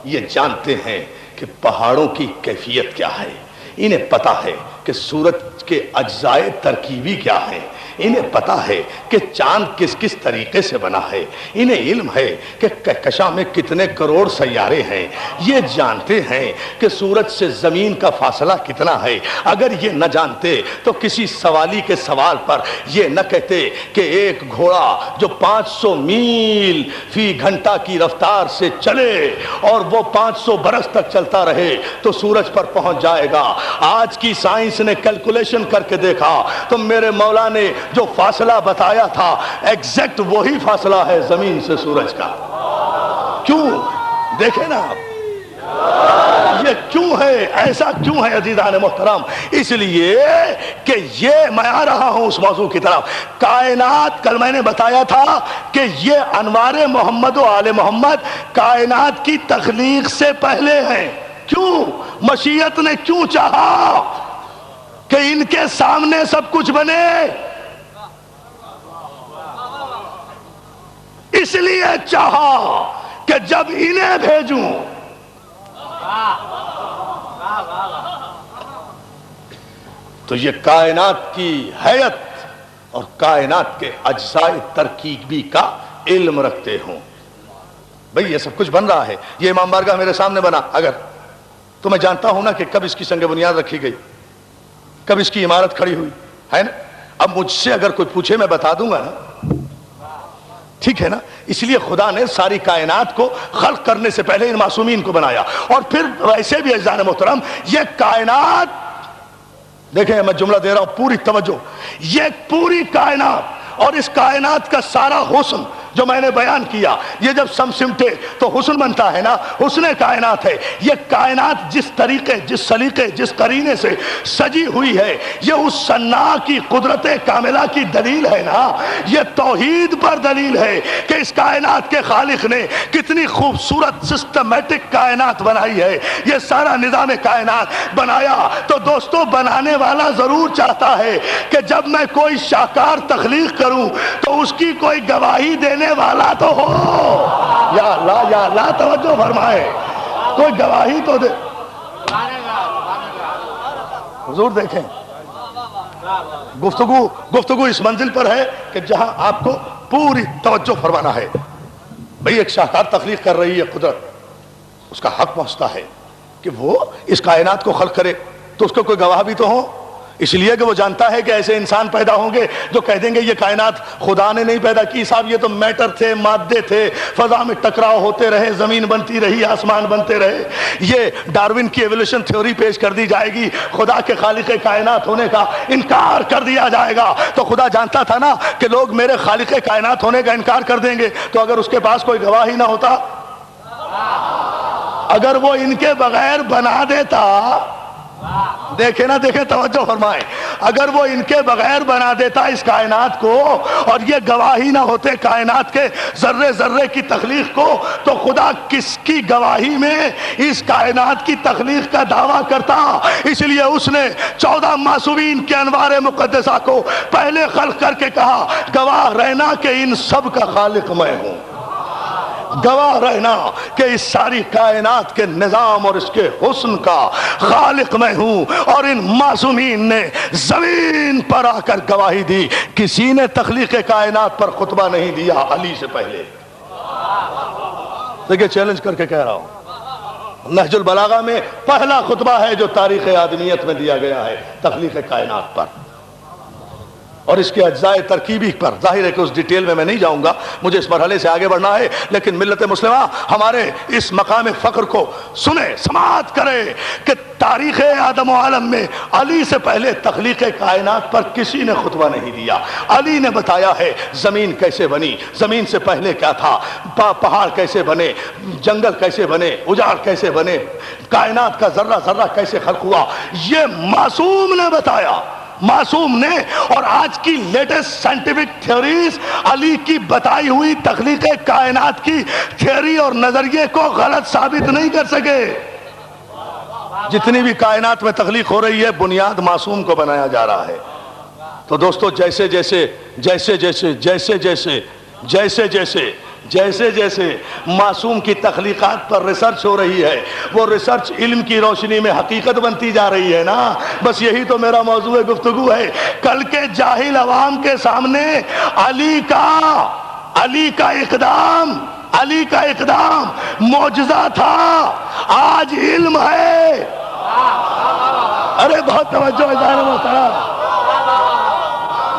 یہ جانتے ہیں کہ پہاڑوں کی کیفیت کیا ہے، انہیں پتا ہے کہ سورج کے اجزائے ترکیبی کیا ہیں، انہیں پتا ہے کہ چاند کس کس طریقے سے بنا ہے، انہیں علم ہے کہ کہکشاں میں کتنے کروڑ سیارے ہیں، یہ جانتے ہیں کہ سورج سے زمین کا فاصلہ کتنا ہے۔ اگر یہ نہ جانتے تو کسی سوالی کے سوال پر یہ نہ کہتے کہ ایک گھوڑا جو 500 میل فی گھنٹہ کی رفتار سے چلے اور وہ 500 برس تک چلتا رہے تو سورج پر پہنچ جائے گا۔ آج کی سائنس نے کیلکولیشن کر کے دیکھا تو میرے مولا نے جو فاصلہ بتایا تھا ایگزیکٹ وہی فاصلہ ہے زمین سے سورج کا۔ کیوں؟ دیکھیں نا آپ، یہ کیوں ہے، ایسا کیوں ہے عزیزان محترم؟ اس لیے کہ یہ میں آ رہا ہوں اس موضوع کی طرف۔ کائنات، کل میں نے بتایا تھا کہ یہ انوار محمد و آل محمد کائنات کی تخلیق سے پہلے ہیں۔ کیوں؟ مشیت نے کیوں چاہا کہ ان کے سامنے سب کچھ بنے؟ اس لیے چاہا کہ جب انہیں بھیجوں تو یہ کائنات کی حیت اور کائنات کے اجزائے ترکیبی کا علم رکھتے ہوں۔ بھئی یہ سب کچھ بن رہا ہے، یہ امام بارگاہ میرے سامنے بنا، اگر تو میں جانتا ہوں نا کہ کب اس کی سنگ بنیاد رکھی گئی، کب اس کی عمارت کھڑی ہوئی ہے نا۔ اب مجھ سے اگر کوئی پوچھے میں بتا دوں گا نا، ٹھیک ہے نا۔ اس لیے خدا نے ساری کائنات کو خلق کرنے سے پہلے ان معصومین کو بنایا۔ اور پھر ویسے بھی عزیزان محترم یہ کائنات، دیکھیں میں جملہ دے رہا ہوں پوری توجہ، یہ پوری کائنات اور اس کائنات کا سارا حسن جو میں نے بیان کیا، یہ جب سمسمٹے تو حسن بنتا ہے نا، حسن کائنات ہے۔ یہ کائنات جس طریقے، جس سلیقے، جس قرینے سے سجی ہوئی ہے، یہ اس صناع کی قدرت کاملہ کی دلیل ہے نا، یہ توحید پر دلیل ہے کہ اس کائنات کے خالق نے کتنی خوبصورت سسٹمیٹک کائنات بنائی ہے۔ یہ سارا نظام کائنات بنایا تو دوستو بنانے والا ضرور چاہتا ہے کہ جب میں کوئی شاہکار تخلیق کروں تو اس کی کوئی گواہی دینے والا تو ہو۔ یا اللہ توجہ فرمائے، کوئی گواہی تو دے۔ حضور دیکھیں، گفتگو اس منزل پر ہے کہ جہاں آپ کو پوری توجہ فرمانا ہے۔ بھئی ایک شاہکار تخلیق کر رہی ہے قدرت، اس کا حق پہنچتا ہے کہ وہ اس کائنات کو خلق کرے، تو اس کو کوئی گواہ بھی تو ہو، اس لیے کہ وہ جانتا ہے کہ ایسے انسان پیدا ہوں گے جو کہہ دیں گے یہ کائنات خدا نے نہیں پیدا کی صاحب، یہ تو میٹر تھے، مادے تھے، فضا میں ٹکراؤ ہوتے رہے، زمین بنتی رہی، آسمان بنتے رہے۔ یہ ڈارون کی ایولیوشن تھیوری پیش کر دی جائے گی، خدا کے خالق کائنات ہونے کا انکار کر دیا جائے گا۔ تو خدا جانتا تھا نا کہ لوگ میرے خالق کائنات ہونے کا انکار کر دیں گے، تو اگر اس کے پاس کوئی گواہ ہی نہ ہوتا، اگر وہ ان کے بغیر بنا دیتا، دیکھیں نا، دیکھیں توجہ فرمائیں، اگر وہ ان کے بغیر بنا دیتا اس کائنات کو اور یہ گواہی نہ ہوتے کائنات کے ذرے ذرے کی تخلیق کو، تو خدا کس کی گواہی میں اس کائنات کی تخلیق کا دعویٰ کرتا؟ اس لیے اس نے 14 معصومین کے انوار مقدسہ کو پہلے خلق کر کے کہا گواہ رہنا کہ ان سب کا خالق میں ہوں، گواہ رہنا کہ اس ساری کائنات کے نظام اور اس کے حسن کا خالق میں ہوں۔ اور ان معصومین نے زمین پر آ کر گواہی دی، کسی نے تخلیق کائنات پر خطبہ نہیں دیا علی سے پہلے۔ دیکھیں چیلنج کر کے کہہ رہا ہوں، نہج البلاغہ میں پہلا خطبہ ہے جو تاریخ آدمیت میں دیا گیا ہے تخلیق کائنات پر اور اس کے اجزاء ترکیبی پر۔ ظاہر ہے کہ اس ڈیٹیل میں نہیں جاؤں گا، مجھے اس مرحلے سے آگے بڑھنا ہے، لیکن ملت مسلمہ ہمارے اس مقام فخر کو سنے، سماعت کرے کہ تاریخ آدم و عالم میں علی سے پہلے تخلیق کائنات پر کسی نے خطبہ نہیں دیا۔ علی نے بتایا ہے زمین کیسے بنی، زمین سے پہلے کیا تھا، پہاڑ کیسے بنے، جنگل کیسے بنے، اجاڑ کیسے بنے، کائنات کا ذرہ ذرہ کیسے خلق ہوا، یہ معصوم نے بتایا، معصوم نے۔ اور آج کی لیٹسٹ سائنٹیفک تھیوریز علی کی بتائی ہوئی تخلیق کائنات کی تھیوری اور نظریے کو غلط ثابت نہیں کر سکے۔ جتنی بھی کائنات میں تخلیق ہو رہی ہے بنیاد معصوم کو بنایا جا رہا ہے۔ تو دوستو جیسے جیسے معصوم کی تخلیقات پر ریسرچ ہو رہی ہے، وہ ریسرچ علم کی روشنی میں حقیقت بنتی جا رہی ہے نا۔ بس یہی تو میرا موضوع گفتگو ہے۔ کل کے جاہل عوام کے سامنے علی کا اقدام معجزہ تھا، آج علم ہے۔ ارے بہت توجہ ہے جان محترم،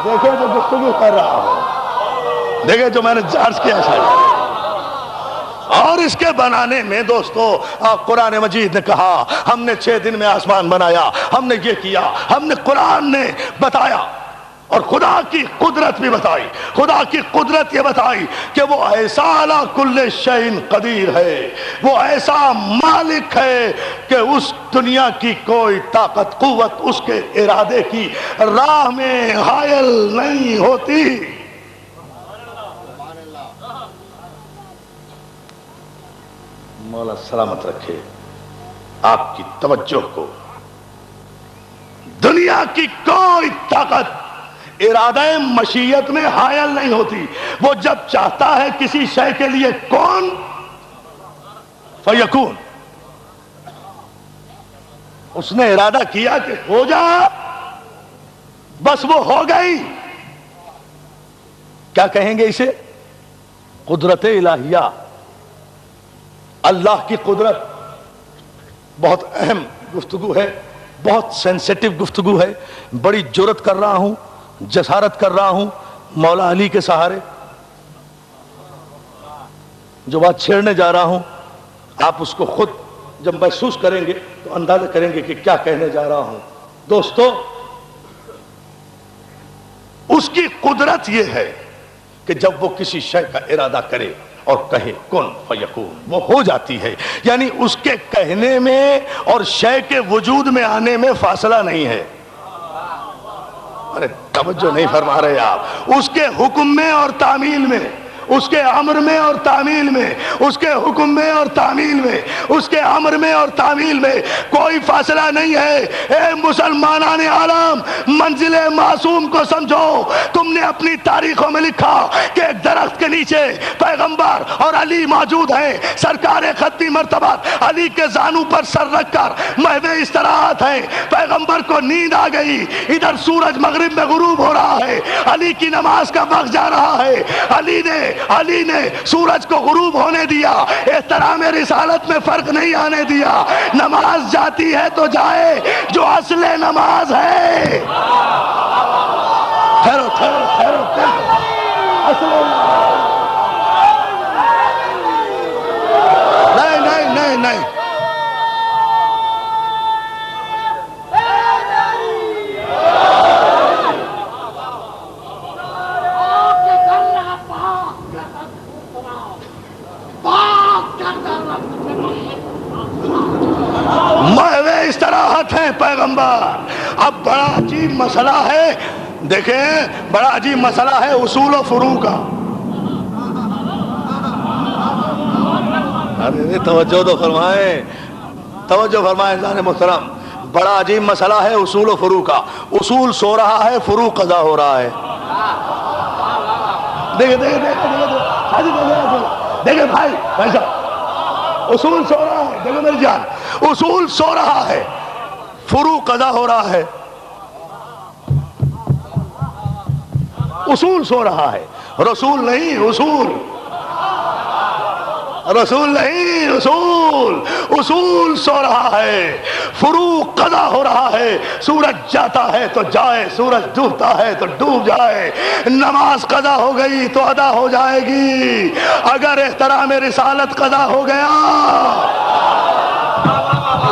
دیکھیں جو گفتگو کر رہا ہوں، دیکھیں جو میں نے عرض کیا شاید۔ اور اس کے بنانے میں دوستو قرآن مجید نے کہا ہم نے 6 دن میں آسمان بنایا، ہم نے یہ کیا، ہم نے قرآن نے بتایا اور خدا کی قدرت بھی بتائی۔ خدا کی قدرت یہ بتائی کہ وہ ایسا علی کل شیء قدیر ہے، وہ ایسا مالک ہے کہ اس دنیا کی کوئی طاقت قوت اس کے ارادے کی راہ میں حائل نہیں ہوتی۔ مولا سلامت رکھے آپ کی توجہ کو۔ دنیا کی کوئی طاقت ارادہ مشیت میں حائل نہیں ہوتی۔ وہ جب چاہتا ہے کسی شے کے لیے کون فیکون، اس نے ارادہ کیا کہ ہو جا، بس وہ ہو گئی۔ کیا کہیں گے اسے؟ قدرت الہیہ، اللہ کی قدرت۔ بہت اہم گفتگو ہے، بہت سینسیٹیو گفتگو ہے، بڑی جرات کر رہا ہوں، جسارت کر رہا ہوں مولا علی کے سہارے۔ جو بات چھیڑنے جا رہا ہوں آپ اس کو خود جب محسوس کریں گے تو اندازہ کریں گے کہ کیا کہنے جا رہا ہوں۔ دوستو اس کی قدرت یہ ہے کہ جب وہ کسی شے کا ارادہ کرے اور کہے کن فیکون، وہ ہو جاتی ہے. یعنی اس کے کہنے میں اور شے کے وجود میں آنے میں فاصلہ نہیں ہے. ارے توجہ نہیں فرما رہے آپ. اس کے حکم میں اور تعمیل میں، اس کے امر میں اور تعمیل میں، اس کے حکم میں اور تعمیل میں، اس کے امر میں اور تعمیل میں کوئی فاصلہ نہیں ہے. اے مسلمانان عالم، منزل معصوم کو سمجھو. تم نے اپنی تاریخوں میں لکھا کہ ایک درخت کے نیچے پیغمبر اور علی موجود ہیں. سرکار ختمی مرتبہ علی کے زانو پر سر رکھ کر محو استراحت ہیں. پیغمبر کو نیند آ گئی، ادھر سورج مغرب میں غروب ہو رہا ہے، علی کی نماز کا وقت جا رہا ہے. علی نے سورج کو غروب ہونے دیا، احترام رسالت میں فرق نہیں آنے دیا. نماز جاتی ہے تو جائے، جو اصل نماز ہے. ٹھہرو ٹھہرو ٹھہرو ٹھہرو. اصل نہیں نہیں نہیں نہیں. محو استراحت ہے پیغمبر. اب بڑا عجیب مسئلہ ہے، دیکھیں بڑا عجیب مسئلہ ہے اصول و فروع کا. ارے توجہ تو فرمائیں، توجہ فرمائیں جان محترم. بڑا عجیب مسئلہ ہے اصول و فروع کا. اصول سو رہا ہے، فروع قضا ہو رہا ہے. دیکھیں دیکھیں دیکھیں بھائی صاحب، اصول سو رہا ہے. دیکھو میری جان، اصول سو رہا ہے، فروع قضا ہو رہا ہے. اصول سو رہا ہے، رسول نہیں. اصول رسول نہیں، اصول سو رہا ہے، فروع قضا ہو رہا ہے. سورج جاتا ہے تو جائے، سورج ڈوبتا ہے تو ڈوب جائے. نماز قضا ہو گئی تو ادا ہو جائے گی. اگر احترام رسالت قضا ہو گیا،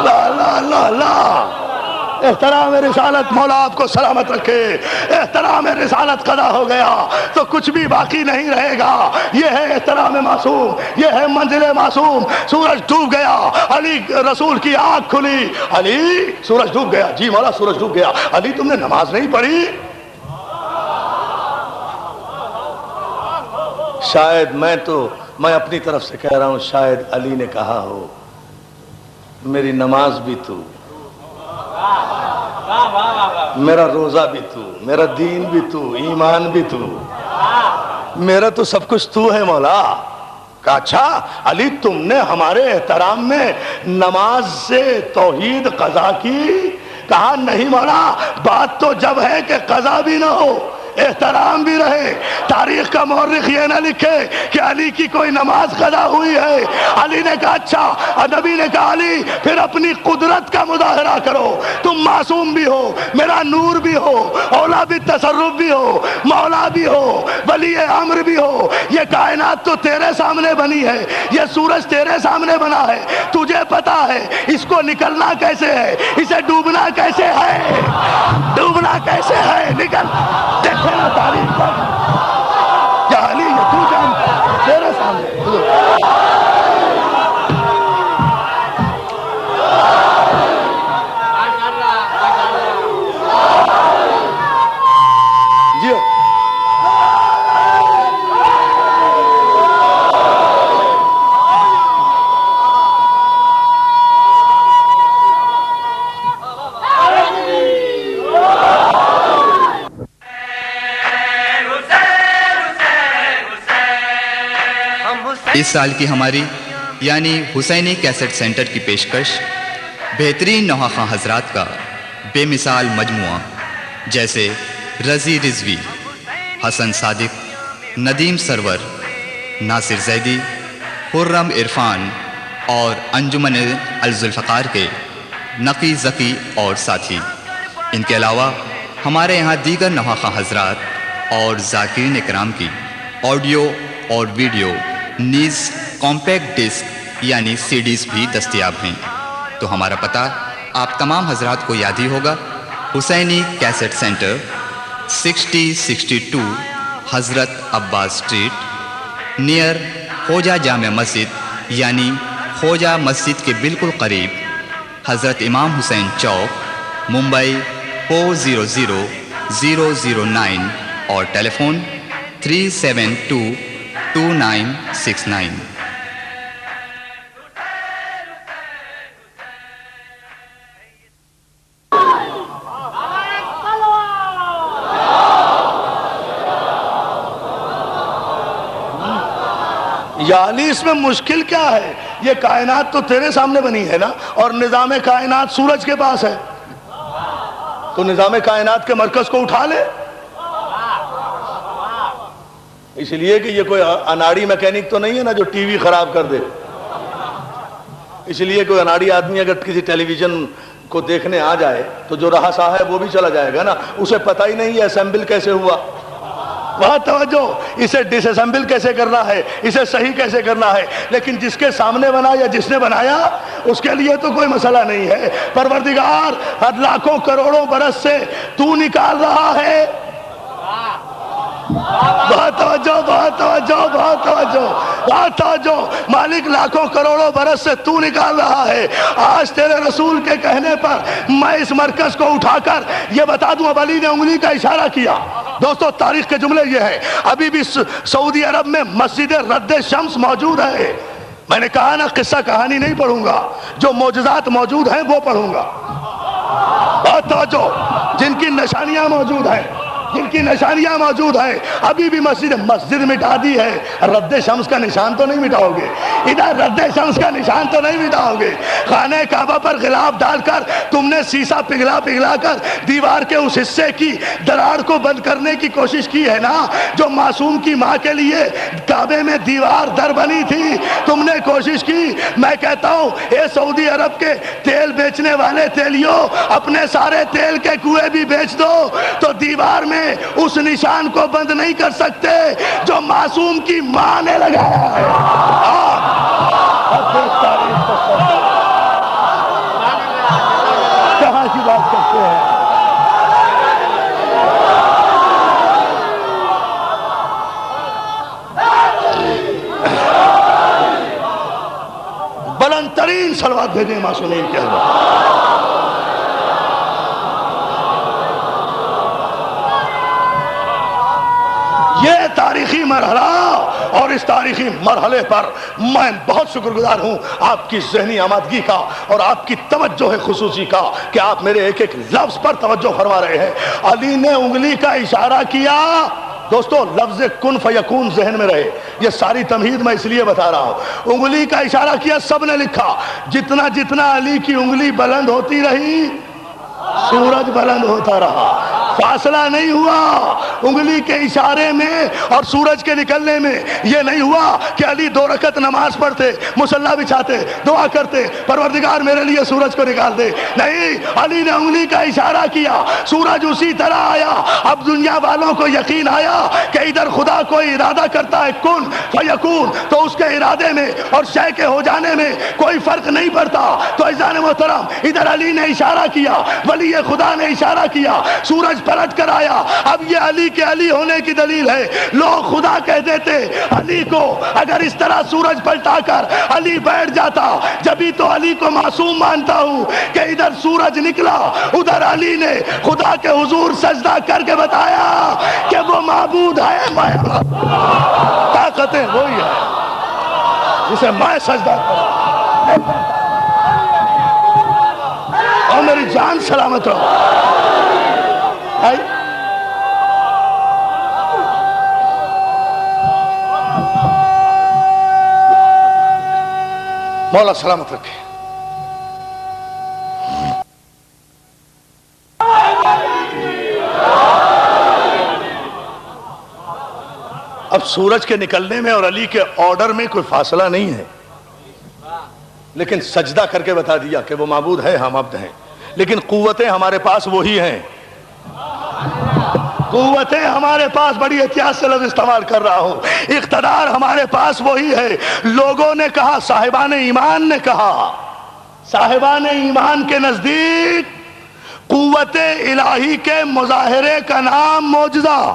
لا لا لا لا، احترام رسالت، مولا آپ کو سلامت رکھے، احترام رسالت قضا ہو گیا تو کچھ بھی باقی نہیں رہے گا. یہ ہے احترام معصوم، یہ ہے منزل معصوم. سورج ڈوب گیا، علی رسول کی آنکھ کھلی. علی سورج ڈوب گیا. جی مولا سورج ڈوب گیا. علی تم نے نماز نہیں پڑھی؟ شاید میں اپنی طرف سے کہہ رہا ہوں، شاید علی نے کہا ہو میری نماز بھی تو، میرا روزہ بھی تو، میرا دین بھی تو، ایمان بھی تو، میرا تو سب کچھ تو ہے مولا. کہا اچھا علی تم نے ہمارے احترام میں نماز سے توحید قضا کی؟ کہا نہیں مولا، بات تو جب ہے کہ قضا بھی نہ ہو، احترام بھی رہے. تاریخ کا مورخ یہ نہ لکھے کہ علی کی کوئی نماز قضا ہوئی ہے. علی نے کہا اچھا. نبی نے کہا علی پھر اپنی قدرت کا مظاہرہ کرو، تم معصوم بھی ہو، میرا نور بھی ہو، اولا بھی تصرف بھی ہو، مولا بھی ہو، ولی امر بھی ہو. یہ کائنات تو تیرے سامنے بنی ہے، یہ سورج تیرے سامنے بنا ہے، تجھے پتا ہے اس کو نکلنا کیسے ہے، اسے ڈوبنا کیسے ہے، ڈوبنا کیسے ہے. نکل دیکھنا تاریخ پر کیا علی یہ تو جانتا تیرے سامنے. جی اس سال کی ہماری یعنی حسینی کیسٹ سینٹر کی پیشکش بہترین نوحہ حضرات کا بے مثال مجموعہ جیسے رضی رضوی، حسن صادق، ندیم سرور، ناصر زیدی، خرم عرفان اور انجمن الذوالفقار کے نقی ذکی اور ساتھی. ان کے علاوہ ہمارے یہاں دیگر نوحہ حضرات اور ذاکرین اکرام کی آڈیو اور ویڈیو نیز کمپیکٹ ڈسک یعنی CDs بھی دستیاب ہیں. تو ہمارا پتہ آپ تمام حضرات کو یاد ہی ہوگا، حسینی کیسٹ سینٹر 6062 حضرت عباس اسٹریٹ نیئر خوجہ جامع مسجد یعنی خوجہ مسجد کے بالکل قریب، حضرت امام حسین چوک، ممبئی 400009 اور ٹیلی فون 3722969۔ یا علی اس میں مشکل کیا ہے؟ یہ کائنات تو تیرے سامنے بنی ہے نا، اور نظام کائنات سورج کے پاس ہے، تو نظام کائنات کے مرکز کو اٹھا لے۔ اس لیے کہ یہ کوئی اناڑی میکینک تو نہیں ہے نا جو ٹی وی خراب کر دے۔ اس لیے کوئی اناڑی آدمی اگر کسی ٹیلی ویژن کو دیکھنے آ جائے تو جو رہا سا ہے وہ بھی چلا جائے گا نا، اسے پتہ ہی نہیں ہے اسمبل کیسے ہوا۔ بہت توجہ، اسے ڈس اسمبل کیسے کرنا ہے، اسے صحیح کیسے کرنا ہے، لیکن جس کے سامنے بنا یا جس نے بنایا اس کے لیے تو کوئی مسئلہ نہیں ہے۔ پروردگار ہر لاکھوں کروڑوں برس سے تو نکال رہا ہے۔ بہت توجہ، بہت توجہ، بہت توجہ، بہت توجہ۔ مالک لاکھوں کروڑوں برس سے تو نکال رہا ہے۔ آج تیرے رسول کے کہنے پر میں اس مرکز کو اٹھا کر یہ بتا دوں، اب علی نے انگلی کا اشارہ کیا۔ دوستو تاریخ کے جملے یہ ہے، ابھی بھی سعودی عرب میں مسجد رد شمس موجود ہے۔ میں نے کہا نا قصہ کہانی نہیں پڑھوں گا، جو معجزات موجود ہیں وہ پڑھوں گا۔ بہت توجہ، جن کی نشانیاں موجود ہیں، جن کی نشانیاں موجود ہیں، ابھی بھی مسجد مٹا دی ہے، رد شمس کا نشان تو نہیں مٹاؤ گے، ادھر رد شمس کا نشان تو نہیں مٹاؤ گے۔ خانہ کعبہ پر غلاف ڈال کر تم نے سیسا پگھلا پگھلا کر دیوار کے اس حصے کی دراڑ کو بند کرنے کی کوشش کی ہے نا، جو معصوم کی ماں کے لیے کعبے میں دیوار در بنی تھی، تم نے کوشش کی۔ میں کہتا ہوں اے سعودی عرب کے تیل بیچنے والے تیلیوں، اپنے سارے تیل کے کنویں بھی بیچ دو تو دیوار میں اس نشان کو بند نہیں کر سکتے جو معصوم کی ماں نے لگایا ہے۔ کہاں کی بات کرتے ہیں؟ بلند ترین صلوات بھیجیں معصومین کے اندر۔ یہ تاریخی مرحلہ، اور اس تاریخی مرحلے پر میں بہت شکر گزار ہوں آپ کی ذہنی آمادگی کا اور آپ کی توجہ خصوصی کا کہ آپ میرے ایک ایک لفظ پر توجہ فرما رہے ہیں۔ علی نے انگلی کا اشارہ کیا۔ دوستو لفظ کن فیکون ذہن میں رہے، یہ ساری تمہید میں اس لیے بتا رہا ہوں۔ انگلی کا اشارہ کیا، سب نے لکھا، جتنا جتنا علی کی انگلی بلند ہوتی رہی سورج بلند ہوتا رہا، فاصلہ نہیں ہوا انگلی کے اشارے میں اور سورج کے نکلنے میں۔ یہ نہیں ہوا کہ علی 2 رکعت نماز پڑھتے، مصلی بچھاتے، دعا کرتے پروردگار میرے لیے سورج کو نکال دے، نہیں، علی نے انگلی کا اشارہ کیا، سورج اسی طرح آیا۔ اب دنیا والوں کو یقین آیا کہ ادھر خدا کوئی ارادہ کرتا ہے کن فیکون، تو اس کے ارادے میں اور شے کے ہو جانے میں کوئی فرق نہیں پڑتا۔ تو عزیزان محترم، ادھر علی نے اشارہ کیا، ولی خدا نے اشارہ کیا، سورج پلٹ کر آیا۔ اب یہ علی کے علی ہونے کی دلیل ہے۔ لوگ خدا کہہ دیتے علی کو، اگر اس طرح سورج پلٹا کر علی بیٹھ جاتا، جبھی تو علی کو معصوم مانتا ہوں کہ ادھر سورج نکلا، ادھر علی نے خدا کے حضور سجدہ کر کے بتایا کہ وہ معبود ہے، میں طاقتیں وہی ہے جسے میں سجدہ کروں، اور میری جان سلامت ہو۔ مولا سلامت رکھے۔ اب سورج کے نکلنے میں اور علی کے آرڈر میں کوئی فاصلہ نہیں ہے، لیکن سجدہ کر کے بتا دیا کہ وہ معبود ہے، ہم عبد ہیں، لیکن قوتیں ہمارے پاس وہی ہیں۔ قوتیں ہمارے پاس، بڑی احتیاط سے لفظ استعمال کر رہا ہوں، اقتدار ہمارے پاس وہی ہے۔ لوگوں نے کہا، صاحبان ایمان نے کہا، صاحبان ایمان کے نزدیک قوت الہی کے مظاہرے کا نام معجزہ۔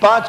5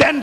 10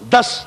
10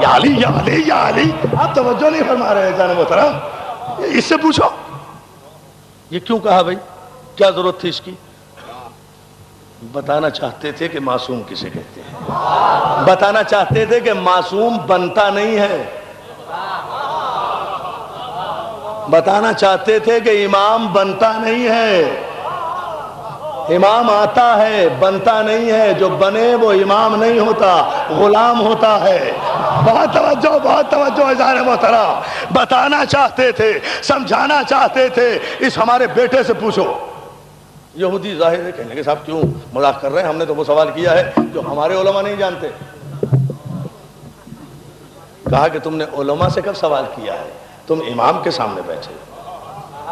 یا علی یا علی یا علی. آپ توجہ نہیں فرما رہے ہیں جان محترم. اس سے پوچھو یہ کیوں کہا بھائی؟ کیا ضرورت تھی اس کی؟ بتانا چاہتے تھے کہ معصوم کسے کہتے ہیں. بتانا چاہتے تھے کہ معصوم بنتا نہیں ہے. بتانا چاہتے تھے کہ امام بنتا نہیں ہے. امام آتا ہے بنتا نہیں ہے. جو بنے وہ امام نہیں ہوتا، غلام ہوتا ہے. بہت توجہ اظہار محترم. بتانا چاہتے تھے، سمجھانا چاہتے تھے. اس ہمارے بیٹے سے پوچھو. یہودی ظاہر ہے کہنے کے صاحب کیوں مذاق کر رہے ہیں، ہم نے تو وہ سوال کیا ہے جو ہمارے علماء نہیں جانتے. کہا کہ تم نے علماء سے کب سوال کیا ہے؟ تم امام کے سامنے بیٹھے.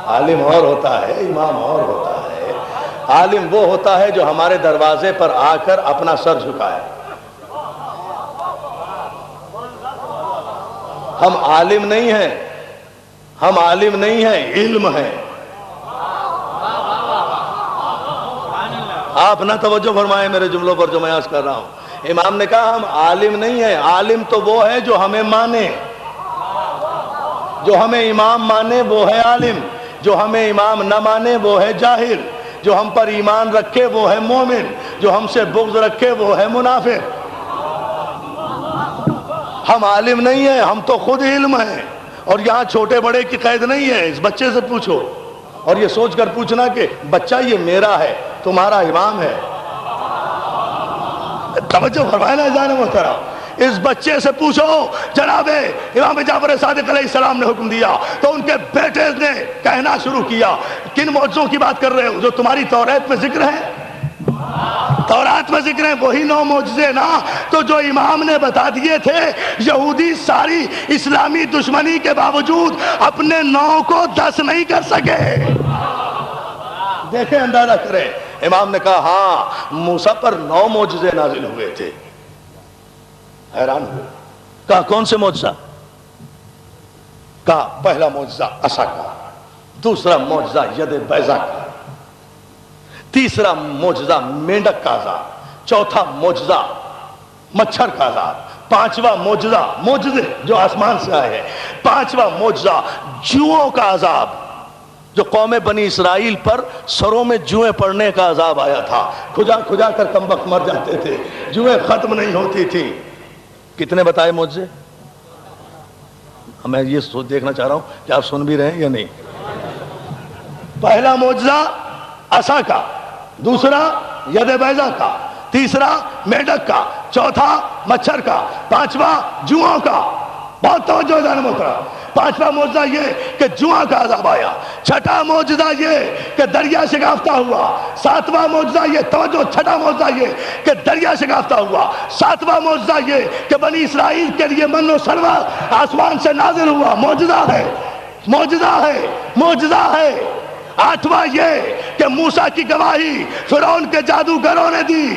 عالم اور ہوتا ہے، امام اور ہوتا ہے. عالم وہ ہوتا ہے جو ہمارے دروازے پر آ کر اپنا سر جھکائے. ہم عالم نہیں ہیں، ہم عالم نہیں ہیں، علم ہے. آپ نہ توجہ فرمائیں میرے جملوں پر جو میں عرض کر رہا ہوں. امام نے کہا ہم عالم نہیں ہیں. عالم تو وہ ہے جو ہمیں مانے. جو ہمیں امام مانے وہ ہے عالم. جو ہمیں امام نہ مانے وہ ہے جاہل. جو ہم پر ایمان رکھے وہ ہے مومن. جو ہم سے بغض رکھے وہ ہے منافق. ہم عالم نہیں ہیں، ہم تو خود علم ہیں. اور یہاں چھوٹے بڑے کی قید نہیں ہے. اس بچے سے پوچھو اور یہ سوچ کر پوچھنا کہ بچہ یہ میرا ہے، تمہارا امام ہے. توجہ فرمائے نا جان محترم. اس بچے سے پوچھو. جناب امام جعفر صادق علیہ السلام نے حکم دیا تو ان کے بیٹے نے کہنا شروع کیا. کن معجزوں کی بات کر رہے ہو جو تمہاری توریت میں ذکر ہے؟ تورات میں ذکر ہیں وہی 9 معجزے نا تو جو امام نے بتا دیے تھے. یہودی ساری اسلامی دشمنی کے باوجود اپنے 9 کو 10 نہیں کر سکے. دیکھیں اندازہ کریں. امام نے کہا ہاں موسیٰ پر 9 معجزے نازل ہوئے تھے. حیران ہوئے. کہا کون سے معجزہ؟ کہا پہلا معجزہ عصا کا، دوسرا معجزہ ید بیضا کا، تیسرا معجزہ مینڈک کا عذاب، چوتھا معجزہ مچھر کا عذاب، پانچواں معجزے جو آسمان سے آئے ہیں، پانچواں معجزہ جوؤں کا عذاب جو قوم بنی اسرائیل پر سروں میں جوئیں پڑنے کا عذاب آیا تھا. کھجا کھجا کر کمبخت مر جاتے تھے، جوئیں ختم نہیں ہوتی تھی. کتنے بتائے معجزے؟ میں یہ دیکھنا چاہ رہا ہوں کہ آپ سن بھی رہے ہیں یا نہیں. پہلا معجزہ عصا کا، دوسرا ید بیضا کا، تیسرا میڈک کا، چوتھا مچھر کا، پانچواں جوؤں کا. بہت توجہ جان محترم. پانچواں معجزہ یہ کہ جوؤں کا عذاب آیا. چھٹا معجزہ یہ کہ دریا شکافتہ ہوا. ساتواں معجزہ یہ توجہ چھٹا معجزہ یہ کہ دریا شکافتہ ہوا. ساتواں معجزہ یہ کہ بنی اسرائیل کے لیے من و سلوہ آسمان سے نازل ہوا. معجزہ ہے، معجزہ ہے، معجزہ ہے. آٹھواں یہ کہ موسیٰ کی گواہی فرعون کے جادوگروں نے دی.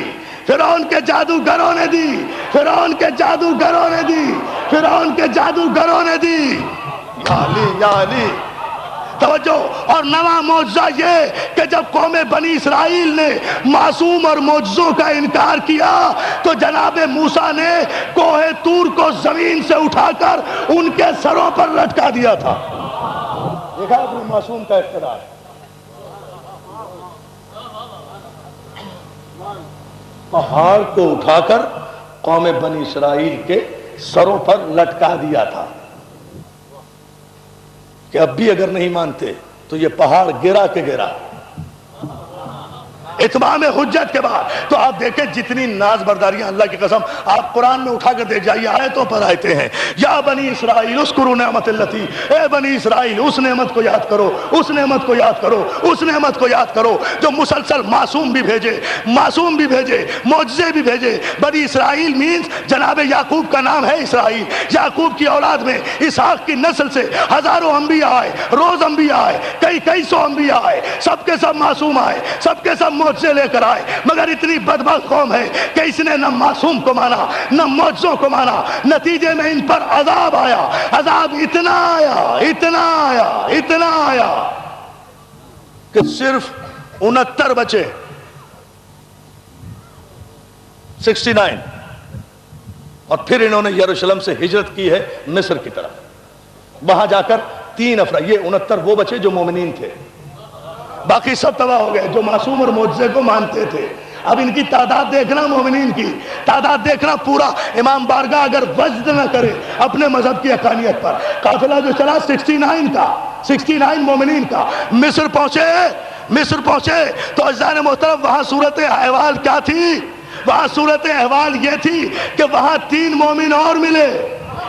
فرعون کے جادوگروں نے دی. فرعون کے جادوگروں نے دی. فرعون کے جادوگروں نے دی. یا علی یا علی توجہ. اور نواں معجزہ یہ کہ جب قوم بنی اسرائیل نے معصوم اور معجزوں کا انکار کیا تو جناب موسیٰ نے کوہ طور کو زمین سے اٹھا کر ان کے سروں پر لٹکا دیا تھا. دیکھا اپنے معصوم کا اقتدار. پہاڑ کو اٹھا کر قوم بنی اسرائیل کے سروں پر لٹکا دیا تھا کہ اب بھی اگر نہیں مانتے تو یہ پہاڑ گرا کے گرا. اتمام حجت کے بعد تو آپ دیکھیں جتنی ناز برداریاں اللہ کی قسم آپ قرآن میں اٹھا کر دیکھ جائیے. آیتوں پر آیتیں ہیں. یا بنی اسرائیل اذکروا نعمت اللتی، اے بنی اسرائیل اس نعمت کو یاد کرو، اس نعمت کو یاد کرو، اس نعمت کو یاد کرو جو مسلسل معصوم بھی بھیجے، معصوم بھی بھیجے، معجزے بھی بھیجے. بنی اسرائیل مینز جناب یعقوب کا نام ہے اسرائیل. یعقوب کی اولاد میں اسحاق کی نسل سے ہزاروں انبیاء آئے، روز انبیاء آئے، کئی سو انبیاء آئے. سب کے سب معصوم آئے، سب کے سب معجزے لے کر آئے. مگر اتنی بدبخت قوم ہے کہ اس نے نہ معصوم کو مانا نہ معجزوں کو مانا. نتیجے میں ان پر عذاب آیا. عذاب اتنا آیا، اتنا آیا، اتنا آیا کہ صرف 69 بچے. 69 اور پھر انہوں نے یروشلم سے ہجرت کی ہے مصر کی طرف. وہاں جا کر 3 افراد، یہ 69 وہ بچے جو مومنین تھے، باقی سب تباہ ہو گئے جو معصوم اور معجزے کو مانتے تھے. اب ان کی تعداد دیکھنا، مومنین کی تعداد دیکھنا. پورا امام بارگاہ اگر وجد نہ کرے اپنے مذہب کی حقانیت پر، قافلہ جو چلا 69 مومنین کا مصر پہنچے تو عزیزان محترم وہاں صورت احوال کیا تھی؟ وہاں صورت احوال یہ تھی کہ وہاں 3 مومن اور ملے.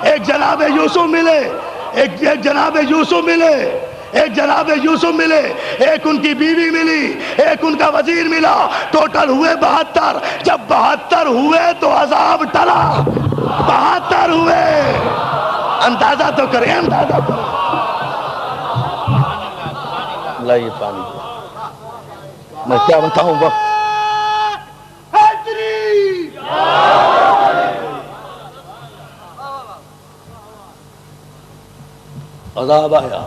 ایک جناب یوسف ملے، ایک جناب یوسف ملے، ایک ان کی بیوی ملی، ایک ان کا وزیر ملا. ٹوٹل ہوئے 72. جب 72 ہوئے تو عذاب ٹلا. 72 ہوئے. اندازہ تو کریں، اندازہ کریں. لائیے پانی، میں کیا بتاؤں وقت. عذاب آیا.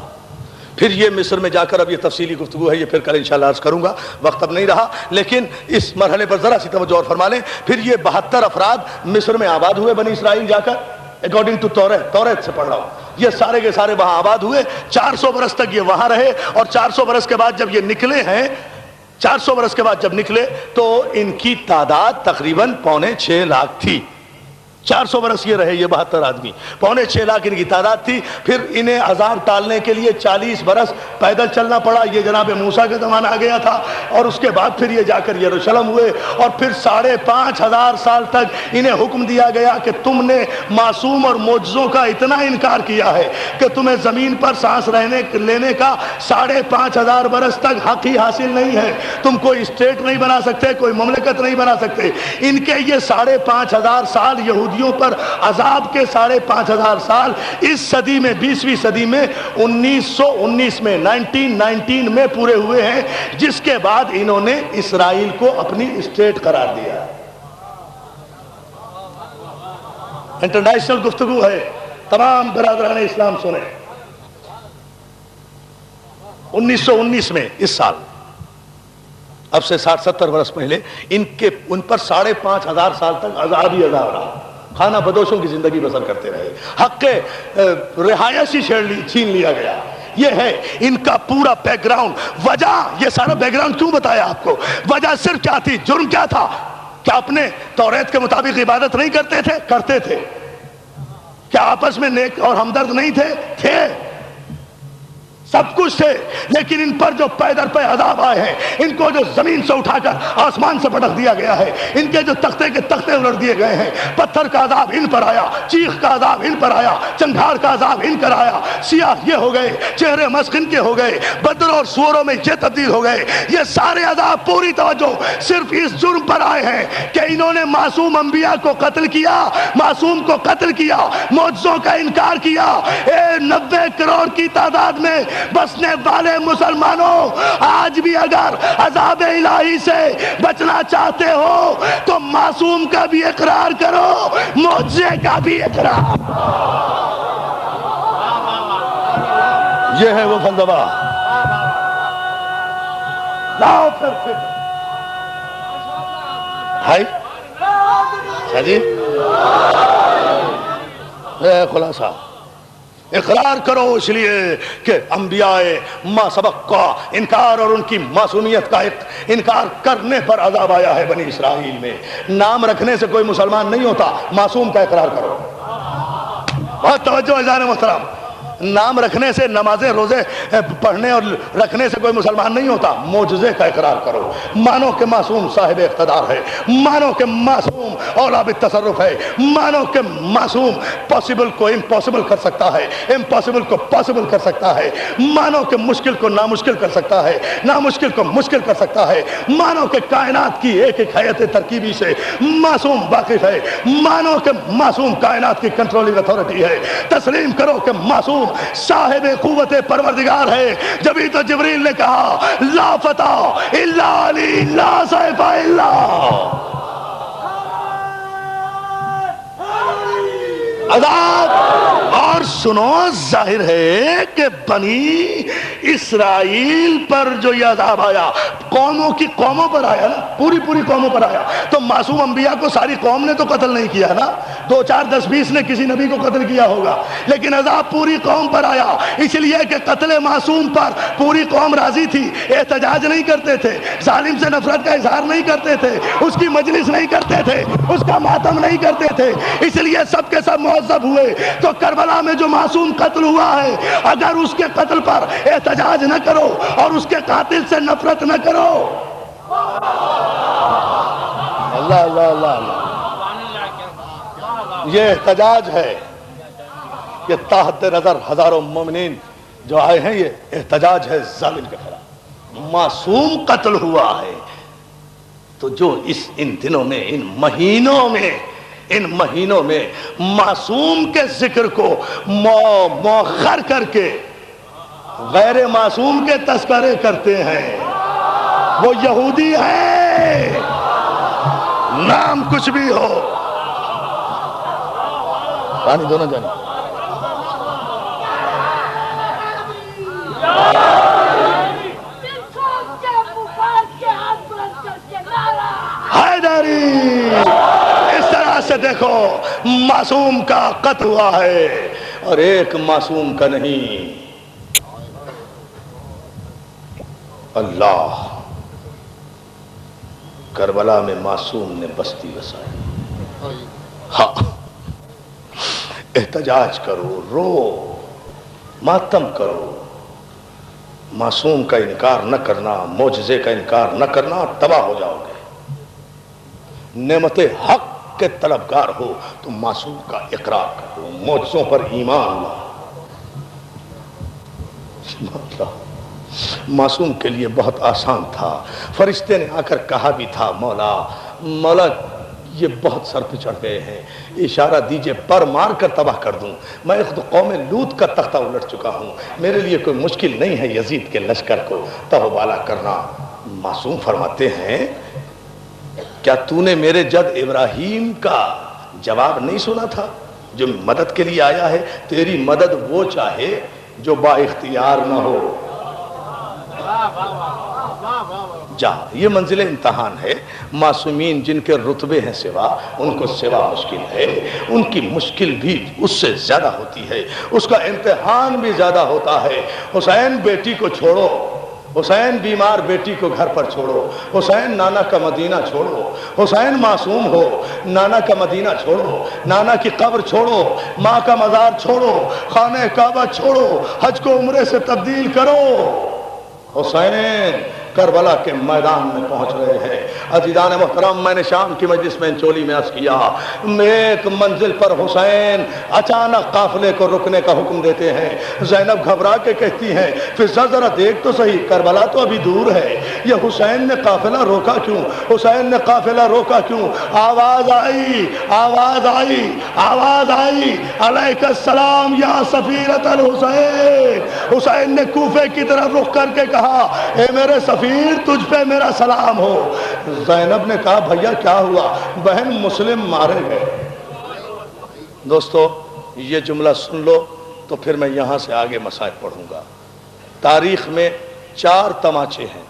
پھر یہ مصر میں جا کر، اب یہ تفصیلی گفتگو ہے، یہ پھر کل انشاءاللہ عرض کروں گا، وقت اب نہیں رہا، لیکن اس مرحلے پر ذرا سی توجہ اور فرما لیں. پھر یہ 72 افراد مصر میں آباد ہوئے بنی اسرائیل جا کر، اکارڈنگ ٹو توریت سے پڑھ رہا ہوں. یہ سارے کے سارے وہاں آباد ہوئے. 400 برس تک یہ وہاں رہے، اور 400 برس کے بعد جب یہ نکلے ہیں، 400 برس کے بعد جب نکلے تو ان کی تعداد تقریباً 6.25 لاکھ تھی. 400 برس یہ رہے، یہ 72 آدمی، 6.25 لاکھ ان کی تعداد تھی. پھر انہیں عذاب ٹالنے کے لیے 40 برس پیدل چلنا پڑا. یہ جناب موسیٰ کا زمانہ آ گیا تھا، اور اس کے بعد پھر یہ جا کر یروشلم ہوئے. اور پھر 5,500 سال تک انہیں حکم دیا گیا کہ تم نے معصوم اور معجزوں کا اتنا انکار کیا ہے کہ تمہیں زمین پر سانس لینے کا 5,500 برس تک حق ہی حاصل نہیں ہے. تم کوئی اسٹیٹ نہیں بنا سکتے، کوئی مملکت نہیں بنا سکتے. ان کے یہ 5,500 سال یہودیوں پر عذاب کے 5,500 سال اس صدی میں، 20ویں صدی میں 1919 میں 1919 میں پورے ہوئے ہیں، جس کے بعد انہوں نے اسرائیل کو اپنی اسٹیٹ قرار دیا. انٹرنیشنل گفتگو ہے، تمام برادران اسلام سنیں. 1919 میں، اس سال، اب سے 60-70 برس پہلے، ان پر 5,500 سال تک عذاب ہی عذاب رہا. کھانا بدوشوں کی زندگی بسر کرتے رہے. حق رہائش ہی چھین لیا گیا. یہ ہے ان کا پورا بیک گراؤنڈ. وجہ، یہ سارا بیک گراؤنڈ کیوں بتایا آپ کو؟ وجہ صرف کیا تھی؟ جرم کیا تھا؟ کیا اپنے توریت کے مطابق عبادت نہیں کرتے تھے؟ کرتے تھے. کیا آپس میں نیک اور ہمدرد نہیں تھے؟ تھے. سب کچھ تھے. لیکن ان پر جو پیدر پہ عذاب آئے ہیں، ان کو جو زمین سے اٹھا کر آسمان سے پٹک دیا گیا ہے، ان کے جو تختے کے تختے الٹ دیے گئے ہیں، پتھر کا عذاب ان پر آیا، چیخ کا عذاب ان پر آیا، چنگھاڑ کا عذاب ان پر آیا. سیاہ یہ ہو گئے، چہرے مسخ ان کے ہو گئے، بدر اور سوروں میں یہ تبدیل ہو گئے. یہ سارے عذاب، پوری توجہ، صرف اس جرم پر آئے ہیں کہ انہوں نے معصوم انبیاء کو قتل کیا، معصوم کو قتل کیا، معجزوں کا انکار کیا. 90 کروڑ کی تعداد میں بسنے والے مسلمانوں، آج بھی اگر عذاب الہی سے بچنا چاہتے ہو تو معصوم کا بھی اقرار کرو، معجزے کا بھی اقرار. یہ ہے وہ فلسفہ. لاؤ پھر بھائی جی خلاصہ اقرار کرو، اس لیے کہ انبیاء ما سبق کا انکار اور ان کی معصومیت کا انکار کرنے پر عذاب آیا ہے بنی اسرائیل میں. نام رکھنے سے کوئی مسلمان نہیں ہوتا، معصوم کا اقرار کرو. بہت توجہ عزیزان محترم. نام رکھنے سے، نمازیں روزے پڑھنے اور رکھنے سے کوئی مسلمان نہیں ہوتا. معجزے کا اقرار کرو. مانو کہ معصوم صاحب اقتدار ہے، مانو کہ معصوم اولا بالتصرف ہے، مانو کہ معصوم پاسبل کو امپاسبل کر سکتا ہے، امپاسبل کو پاسبل کر سکتا ہے، مانو کہ مشکل کو نامشکل کر سکتا ہے، نامشکل کو مشکل کر سکتا ہے، مانو کہ کائنات کی ایک ایک حیات ترکیبی سے معصوم واقف ہے، مانو کہ معصوم کائنات کی کنٹرولنگ اتھارٹی ہے. تسلیم کرو کہ معصوم صاحب قوت پروردگار ہے. جبھی تو جبریل نے کہا لا فتح الا علی لا سیف الا. عذاب. اور سنو، ظاہر ہے کہ بنی اسرائیل پر جو یہ عذاب آیا، قوموں پر آیا نا. پوری قوموں پر آیا. تو معصوم انبیاء کو ساری قوم نے تو قتل نہیں کیا نا, 2 4 10 20 نے کسی نبی کو قتل کیا ہوگا, لیکن عذاب پوری قوم پر آیا, اس لیے کہ قتل معصوم پر پوری قوم راضی تھی, احتجاج نہیں کرتے تھے, ظالم سے نفرت کا اظہار نہیں کرتے تھے, اس کی مجلس نہیں کرتے تھے, اس کا ماتم نہیں کرتے تھے, اس لیے سب کے سب معذب ہوئے. تو کربلا میں جو معصوم قتل ہوا ہے, اگر اس کے قتل پر احتجاج نہ کرو اور اس کے قاتل سے نفرت نہ کرو. اللہ اللہ اللہ اللہ, یہ احتجاج ہے, یہ تحت نظر ہزاروں مومنین جو آئے ہیں, یہ احتجاج ہے ظالم کے خلاف. معصوم قتل ہوا ہے تو جو ان دنوں میں, ان مہینوں میں معصوم کے ذکر کو مؤخر کر کے غیر معصوم کے تذکرے کرتے ہیں, وہ یہودی ہے, نام کچھ بھی ہو. پانی دونوں جانے. حیدری, اس طرح سے دیکھو معصوم کا قتل ہوا ہے اور ایک معصوم کا نہیں. اللہ کربلا میں معصوم نے بستی بسائی. ہاں, احتجاج کرو, رو, ماتم کرو, معصوم کا انکار نہ کرنا, معجزے کا انکار نہ کرنا, تباہ ہو جاؤ گے. نعمت حق کے طلبگار ہو تو معصوم کا اقرار کرو, معجزوں پر ایمان لاؤ. معصوم کے لیے بہت آسان تھا. فرشتے نے آ کر کہا بھی تھا, مولا یہ بہت سر پہ چڑھ گئے ہیں, اشارہ دیجئے پر مار کر تباہ کر دوں. میں خود قوم لوط کا تختہ الٹ چکا ہوں, میرے لیے کوئی مشکل نہیں ہے یزید کے لشکر کو تہ بالا کرنا. معصوم فرماتے ہیں, کیا تو نے میرے جد ابراہیم کا جواب نہیں سنا تھا جو مدد کے لیے آیا ہے؟ تیری مدد وہ چاہے جو با اختیار نہ ہو. جا, یہ منزل امتحان ہے. معصومین جن کے رتبے ہیں سوا, ان کو سوا مشکل ہے, ان کی مشکل بھی اس سے زیادہ ہوتی ہے, اس کا امتحان بھی زیادہ ہوتا ہے. حسین بیٹی کو چھوڑو, حسین بیمار بیٹی کو گھر پر چھوڑو, حسین نانا کا مدینہ چھوڑو, حسین معصوم ہو, نانا کا مدینہ چھوڑو, نانا کی قبر چھوڑو, ماں کا مزار چھوڑو, خانہ کعبہ چھوڑو, حج کو عمرے سے تبدیل کرو. حسین کربلا کے میدان میں پہنچ رہے ہیں. عزیزان محترم, میں نے شام کی مجلس میں چولی میں عرض کیا, ایک منزل پر حسین اچانک قافلے کو رکنے کا حکم دیتے ہیں. زینب گھبرا کے کہتی ہیں, فضہ ذرا دیکھ تو صحیح, کربلا تو ابھی دور ہے, یہ حسین نے قافلہ روکا کیوں, حسین نے قافلہ روکا کیوں؟ آواز آئی, آواز آئی, آواز آئی, علیک السلام یا سفیرۃ الحسین. حسین نے کوفے کی طرف رخ کر کے کہا, اے میرے سفیر, تجھ پہ میرا سلام ہو. زینب نے کہا, بھیا کیا ہوا؟ بہن مسلم مارے گئے. دوستو, یہ جملہ سن لو تو پھر میں یہاں سے آگے مسائل پڑھوں گا. تاریخ میں 4 تماچے ہیں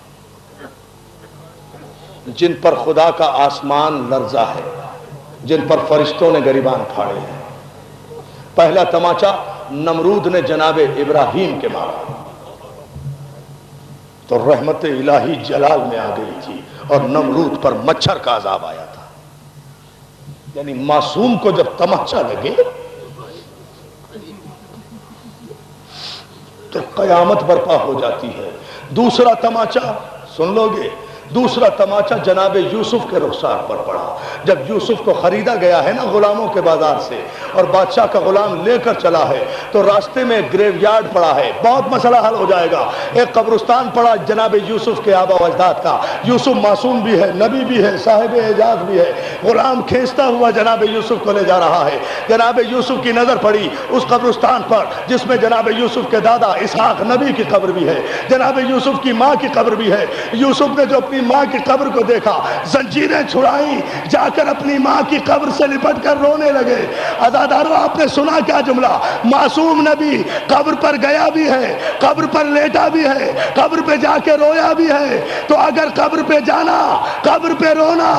جن پر خدا کا آسمان لرزا ہے, جن پر فرشتوں نے گریبان پھاڑے ہیں. پہلا تماچا نمرود نے جناب ابراہیم کے مارا تو رحمت الہی جلال میں آ گئی تھی اور نمرود پر مچھر کا عذاب آیا تھا. یعنی معصوم کو جب تماچا لگے تو قیامت برپا ہو جاتی ہے. دوسرا تماچا سن لو گے, دوسرا تماچا جناب یوسف کے رخسار پر پڑا. جب یوسف کو خریدا گیا ہے نا غلاموں کے بازار سے, اور بادشاہ کا غلام لے کر چلا ہے, تو راستے میں گریو یارڈ پڑا ہے. بہت مسئلہ حل ہو جائے گا. ایک قبرستان پڑا جناب یوسف کے آبا و اجداد کا. یوسف معصوم بھی ہے, نبی بھی ہے, صاحب اعجاز بھی ہے. غلام کھینچتا ہوا جناب یوسف کو لے جا رہا ہے. جناب یوسف کی نظر پڑی اس قبرستان پر جس میں جناب یوسف کے دادا اسحاق نبی کی قبر بھی ہے, جناب یوسف کی ماں کی قبر بھی ہے. یوسف نے جو اپنی ماں کی قبر کو دیکھا، زنجیریں چھڑائی، جا کر اپنی ماں کی قبر سے لپٹ کر رونے لگے۔ عزادارو آپ نے سنا کیا جملہ؟ معصوم نبی قبر پر گیا بھی ہے، قبر پر لیٹا بھی ہے، قبر پہ جا کے رویا بھی ہے۔ تو اگر قبر پہ جانا، قبر پہ رونا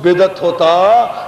بدعت ہوتا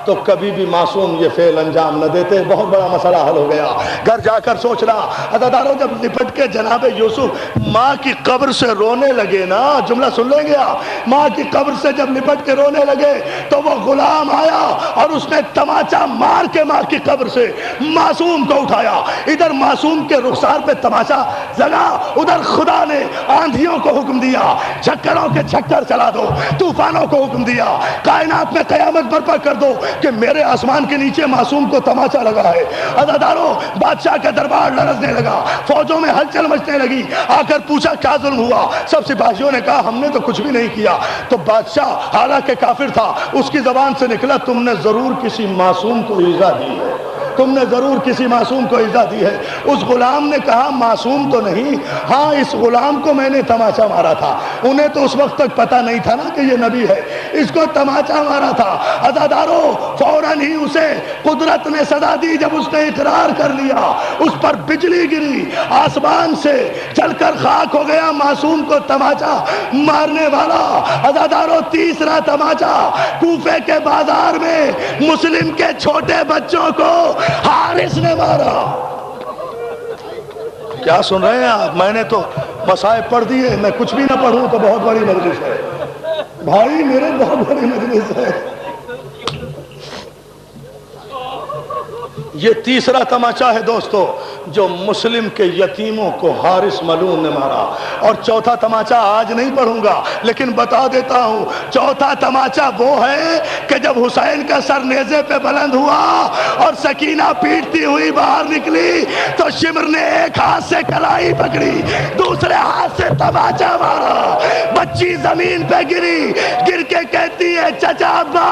تو کبھی بھی معصوم یہ فعل انجام نہ دیتے، بہت بڑا مسئلہ حل ہو گیا۔ گھر جا کر سوچنا، عزادارو جب لپٹ کے جناب یوسف ماں کی قبر سے رونے لگے نا، جملہ سن لیں گے آپ، ماں کی قبر سے جب لپٹ کے رونے لگے تو وہ غلام آیا اور اس نے تماچا مار کے ماں کی قبر سے معصوم کو اٹھایا۔ ادھر معصوم کے رخسار پہ تماچا لگا، ادھر خدا نے آندھیوں کو حکم دیا چکروں کے چکر چلا دو، طوفانوں کو حکم دیا، کائنات میں قیامت برپا کر دو کہ میرے آسمان کے نیچے معصوم کو تماچا لگا ہے۔ عزادارو بادشاہ کا دربار لرزنے لگا، فوجوں میں ہلچل مچنے لگی۔ آ کر پوچھا کیا ظلم ہوا؟ سب سپاہیوں نے کہا ہم نے تو کچھ بھی نہیں کیا۔ تو بادشاہ حالانکہ کافر تھا، اس کی زبان سے نکلا تم نے ضرور کسی معصوم کو ایذا دی ہے، تم نے ضرور کسی معصوم کو ایذا دی ہے۔ اس غلام نے کہا معصوم تو نہیں، ہاں اس غلام کو میں نے تماچا مارا تھا، انہیں تو اس وقت تک پتہ نہیں تھا نا کہ یہ نبی ہے، اس کو تماچا مارا تھا۔ عزادارو فوراً ہی اسے قدرت نے سزا دی، جب اس نے اقرار کر لیا اس پر بجلی گری، آسمان سے جل کر خاک ہو گیا معصوم کو تماچا مارنے والا۔ عزادارو تیسرا تماچا کوفے کے بازار میں مسلم کے چھوٹے بچوں کو حارث نے مارا۔ کیا سن رہے ہیں آپ؟ میں نے تو مصائب پڑھ دیے، میں کچھ بھی نہ پڑھوں تو بہت بڑی مجلس ہے بھائی، میرے بہت بڑی مجلس ہے۔ یہ تیسرا تماچا ہے دوستو جو مسلم کے یتیموں کو حارث ملعون نے مارا۔ اور چوتھا تماچا آج نہیں پڑھوں گا لیکن بتا دیتا ہوں، چوتھا تماچا وہ ہے کہ جب حسین کا سر نیزے پہ بلند ہوا اور سکینہ پیٹتی ہوئی باہر نکلی تو شمر نے ایک ہاتھ سے کلائی پکڑی، دوسرے ہاتھ سے تماچا مارا، بچی زمین پہ گری، گر کے کہتی ہے چچا ابا۔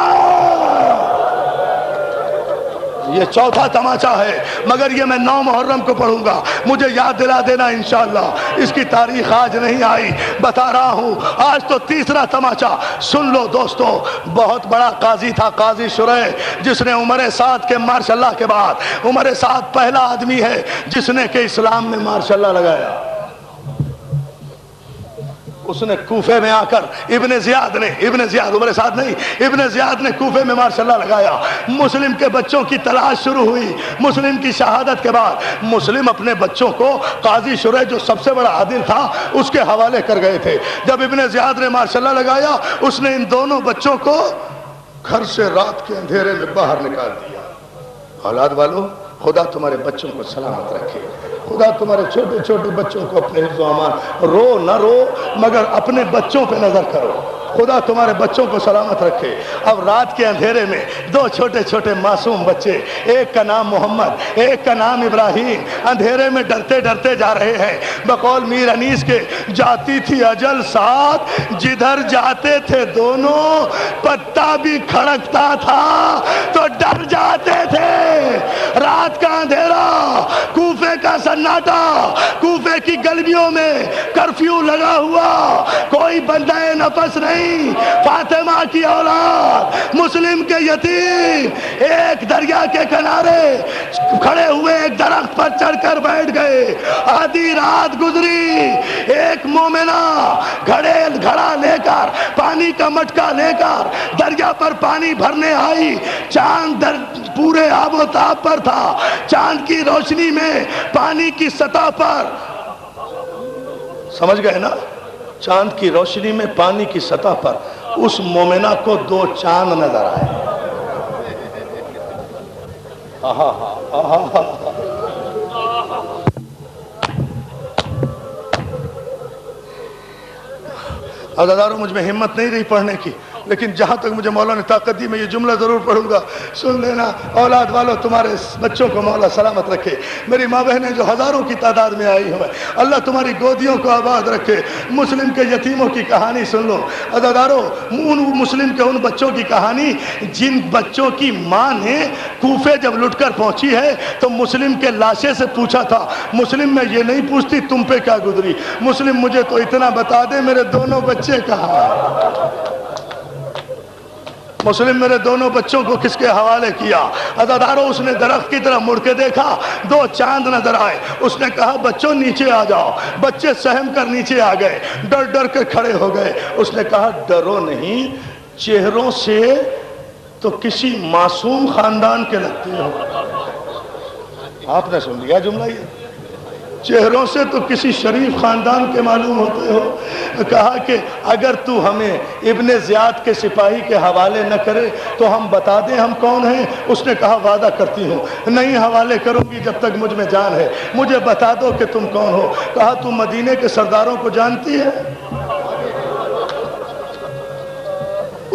یہ چوتھا تماچا ہے، مگر یہ میں 9 محرم کو پڑھوں گا، مجھے یاد دلا دینا انشاءاللہ۔ اس کی تاریخ آج نہیں آئی، بتا رہا ہوں آج تو تیسرا تماچا۔ سن لو دوستو، بہت بڑا قاضی تھا قاضی شریح، جس نے عمر سعد کے ماشاء اللہ کے بعد عمر سعد پہلا آدمی ہے جس نے کہ اسلام میں ماشاء اللہ لگایا۔ اس نے کوفے میں آ کر ابن زیاد عمر سعد نہیں، ابن زیاد نے کوفے میں ماشاءاللہ لگایا۔ مسلم کے بچوں کی تلاش شروع ہوئی، مسلم کی شہادت کے بعد مسلم اپنے بچوں کو قاضی شریح جو سب سے بڑا عادل تھا اس کے حوالے کر گئے تھے۔ جب ابن زیاد نے ماشاءاللہ لگایا، اس نے ان دونوں بچوں کو گھر سے رات کے اندھیرے میں باہر نکال دیا۔ اولاد والوں، خدا تمہارے بچوں کو سلامت رکھے، خدا تمہارے چھوٹے چھوٹے بچوں کو اپنے حفظ و امان، رو نہ رو مگر اپنے بچوں پہ نظر کرو، خدا تمہارے بچوں کو سلامت رکھے۔ اب رات کے اندھیرے میں 2 چھوٹے چھوٹے معصوم بچے، ایک کا نام محمد ایک کا نام ابراہیم، اندھیرے میں ڈرتے ڈرتے جا رہے ہیں۔ بقول میر انیس کے جاتی تھی اجل ساتھ، جدھر جاتے تھے دونوں پتا بھی کھڑکتا تھا تو ڈر جاتے تھے۔ رات کا اندھیرا، کوفے کا سناٹا، کوفے کی گلیوں میں کرفیو لگا ہوا، کوئی بندہ نفس نہیں۔ فاطمہ کی اولاد، مسلم کے یتیم ایک دریا کے کنارے کھڑے ہوئے ایک درخت پر چڑھ کر بیٹھ گئے۔ آدھی رات گزری، ایک مومنہ گھڑا لے کر، پانی کا مٹکا لے کر دریا پر پانی بھرنے آئی۔ چاند پورے آب و تاب پر تھا، چاند کی روشنی میں پانی کی سطح پر، سمجھ گئے نا، چاند کی روشنی میں پانی کی سطح پر اس مومنہ کو 2 چاند نظر آئے۔ عزادارو، مجھ میں ہمت نہیں رہی پڑھنے کی، لیکن جہاں تک مجھے مولا نے طاقت دی میں یہ جملہ ضرور پڑھوں گا، سن لینا اولاد والوں، تمہارے بچوں کو مولا سلامت رکھے، میری ماں بہنیں جو ہزاروں کی تعداد میں آئی ہوئے اللہ تمہاری گودیوں کو آباد رکھے، مسلم کے یتیموں کی کہانی سن لو عزادارو، مسلم کے ان بچوں کی کہانی جن بچوں کی ماں نے کوفے جب لٹ کر پہنچی ہے تو مسلم کے لاشے سے پوچھا تھا، مسلم میں یہ نہیں پوچھتی تم پہ کیا گزری، مسلم مجھے تو اتنا بتا دے میرے دونوں بچے کہاں ہیں، مسلم میرے دونوں بچوں کو کس کے حوالے کیا؟ عزادارو اس نے درخت کی طرف مڑ کے دیکھا، 2 چاند نظر آئے، اس نے کہا بچوں نیچے آ جاؤ، بچے سہم کر نیچے آ گئے، ڈر ڈر کے کھڑے ہو گئے، اس نے کہا ڈرو نہیں، چہروں سے تو کسی معصوم خاندان کے لگتے ہو، آپ نے سن لیا جملہ یہ، چہروں سے تو کسی شریف خاندان کے معلوم ہوتے ہو، کہا کہ اگر تو ہمیں ابن زیاد کے سپاہی کے حوالے نہ کرے تو ہم بتا دیں ہم کون ہیں، اس نے کہا وعدہ کرتی ہوں نہیں حوالے کروں گی جب تک مجھ میں جان ہے، مجھے بتا دو کہ تم کون ہو، کہا تم مدینے کے سرداروں کو جانتی ہے،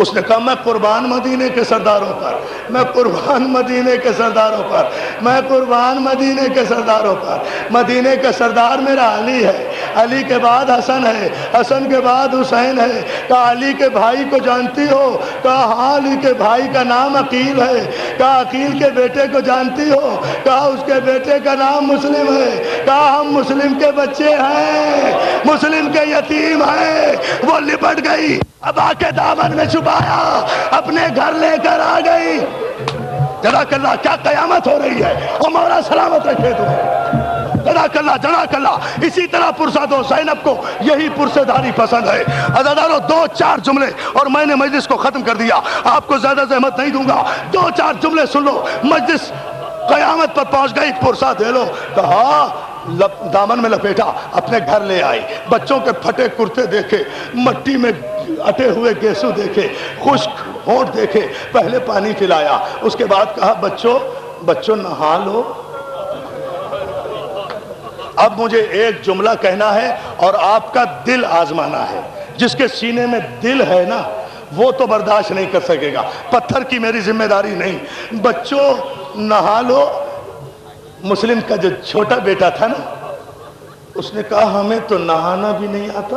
اس نے کہا میں قربان مدینے کے سرداروں پر، میں قربان مدینے کے سرداروں پر، میں قربان مدینے کے سرداروں پر، مدینے کا سردار میرا علی ہے، علی کے بعد حسن ہے، حسن کے بعد حسین ہے، کہا علی کے بھائی کو جانتی ہو، کہا ہاں علی کے بھائی کا نام عقیل ہے، کہا عقیل کے بیٹے کو جانتی ہو، کہا اس کے بیٹے کا نام مسلم ہے، کہا ہم مسلم کے بچے ہیں، مسلم کے یتیم ہیں، وہ لپٹ گئی، اب آ کے دامن میں چھپایا، اپنے گھر لے کر آ گئی، جزاک اللہ، کیا قیامت ہو رہی ہے، اور مولا سلامت رکھے تمہیں، جزاک اللہ جزاک اللہ، اسی طرح پرسہ دو، زینب کو یہی پرسہ داری پسند ہے، عزادارو 2-4 جملے اور میں نے مجلس کو ختم کر دیا، آپ کو زیادہ زحمت نہیں دوں گا، 2-4 جملے سن لو، مجلس قیامت پر پہنچ گئی، پرسہ دے لو، کہا دامن میں لپیٹا، اپنے گھر لے آئی، بچوں کے پھٹے کرتے دیکھے، مٹی میں اٹے ہوئے گیسو دیکھے، خشک ہونٹ دیکھے، پہلے پانی پلایا، اس کے بعد کہا بچوں نہا لو، اب مجھے ایک جملہ کہنا ہے اور آپ کا دل آزمانا ہے، جس کے سینے میں دل ہے نا وہ تو برداشت نہیں کر سکے گا، پتھر کی میری ذمہ داری نہیں، بچوں نہا لو، مسلم کا جو چھوٹا بیٹا تھا نا اس نے کہا ہمیں تو نہانا بھی نہیں آتا،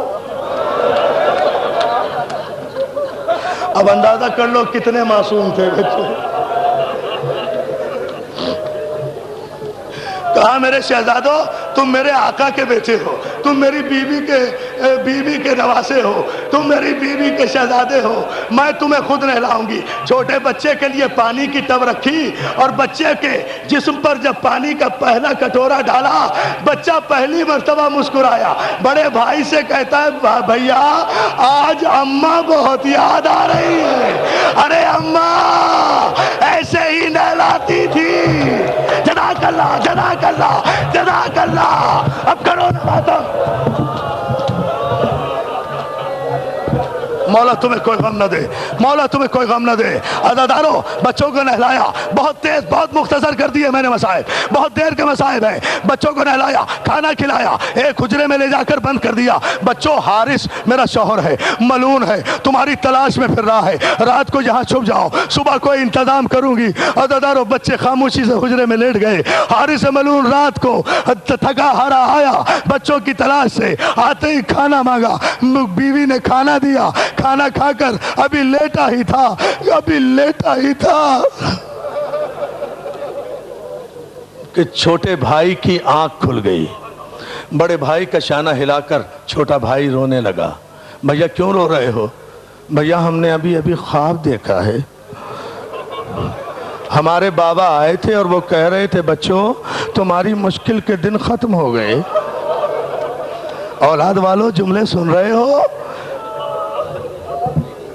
اب اندازہ کر لو کتنے معصوم تھے بچے، کہا میرے شہزادو تم میرے آقا کے بیٹے ہو، تم میری بیوی کے نواسے ہو، تم میری بیوی کے شہزادے ہو، میں تمہیں خود نہلاؤں گی، چھوٹے بچے کے لیے پانی کی ٹب رکھی اور بچے کے جسم پر جب پانی کا پہلا کٹورا ڈالا بچہ پہلی مرتبہ مسکرایا، بڑے بھائی سے کہتا ہے بھیا آج اماں بہت یاد آ رہی ہے، ارے اماں ایسے ہی نہلاتی تھی، جزاک اللہ جزاک اللہ جزاک اللہ، اب کرو نا باتوں، مولا تمہیں کوئی غم نہ دے، مولا تمہیں کوئی غم نہ دے، عزادارو بچوں کو نہلایا، بہت تیز بہت مختصر کر دیے میں نے مسائب، بہت دیر کے مسائب ہیں، بچوں کو نہلایا، کھانا کھلایا، ایک حجرے میں لے جا کر بند کر دیا، بچوں حارث میرا شوہر ہے، ملون ہے، تمہاری تلاش میں پھر رہا ہے، رات کو یہاں چھپ جاؤ، صبح کوئی انتظام کروں گی، عزادارو بچے خاموشی سے حجرے میں لیٹ گئے، حارث ملون رات کو تھکا ہارا آیا بچوں کی تلاش سے، آتے ہی کھانا مانگا، بیوی نے کھانا دیا، کھانا کھا کر ابھی لیٹا ہی تھا کہ چھوٹے بھائی کی آنکھ کھل گئی، بڑے بھائی کا شانہ ہلا کر چھوٹا بھائی رونے لگا، بھیا کیوں رو رہے ہو؟ بھیا ہم نے ابھی خواب دیکھا ہے، ہمارے بابا آئے تھے اور وہ کہہ رہے تھے بچوں تمہاری مشکل کے دن ختم ہو گئے، اولاد والوں جملے سن رہے ہو؟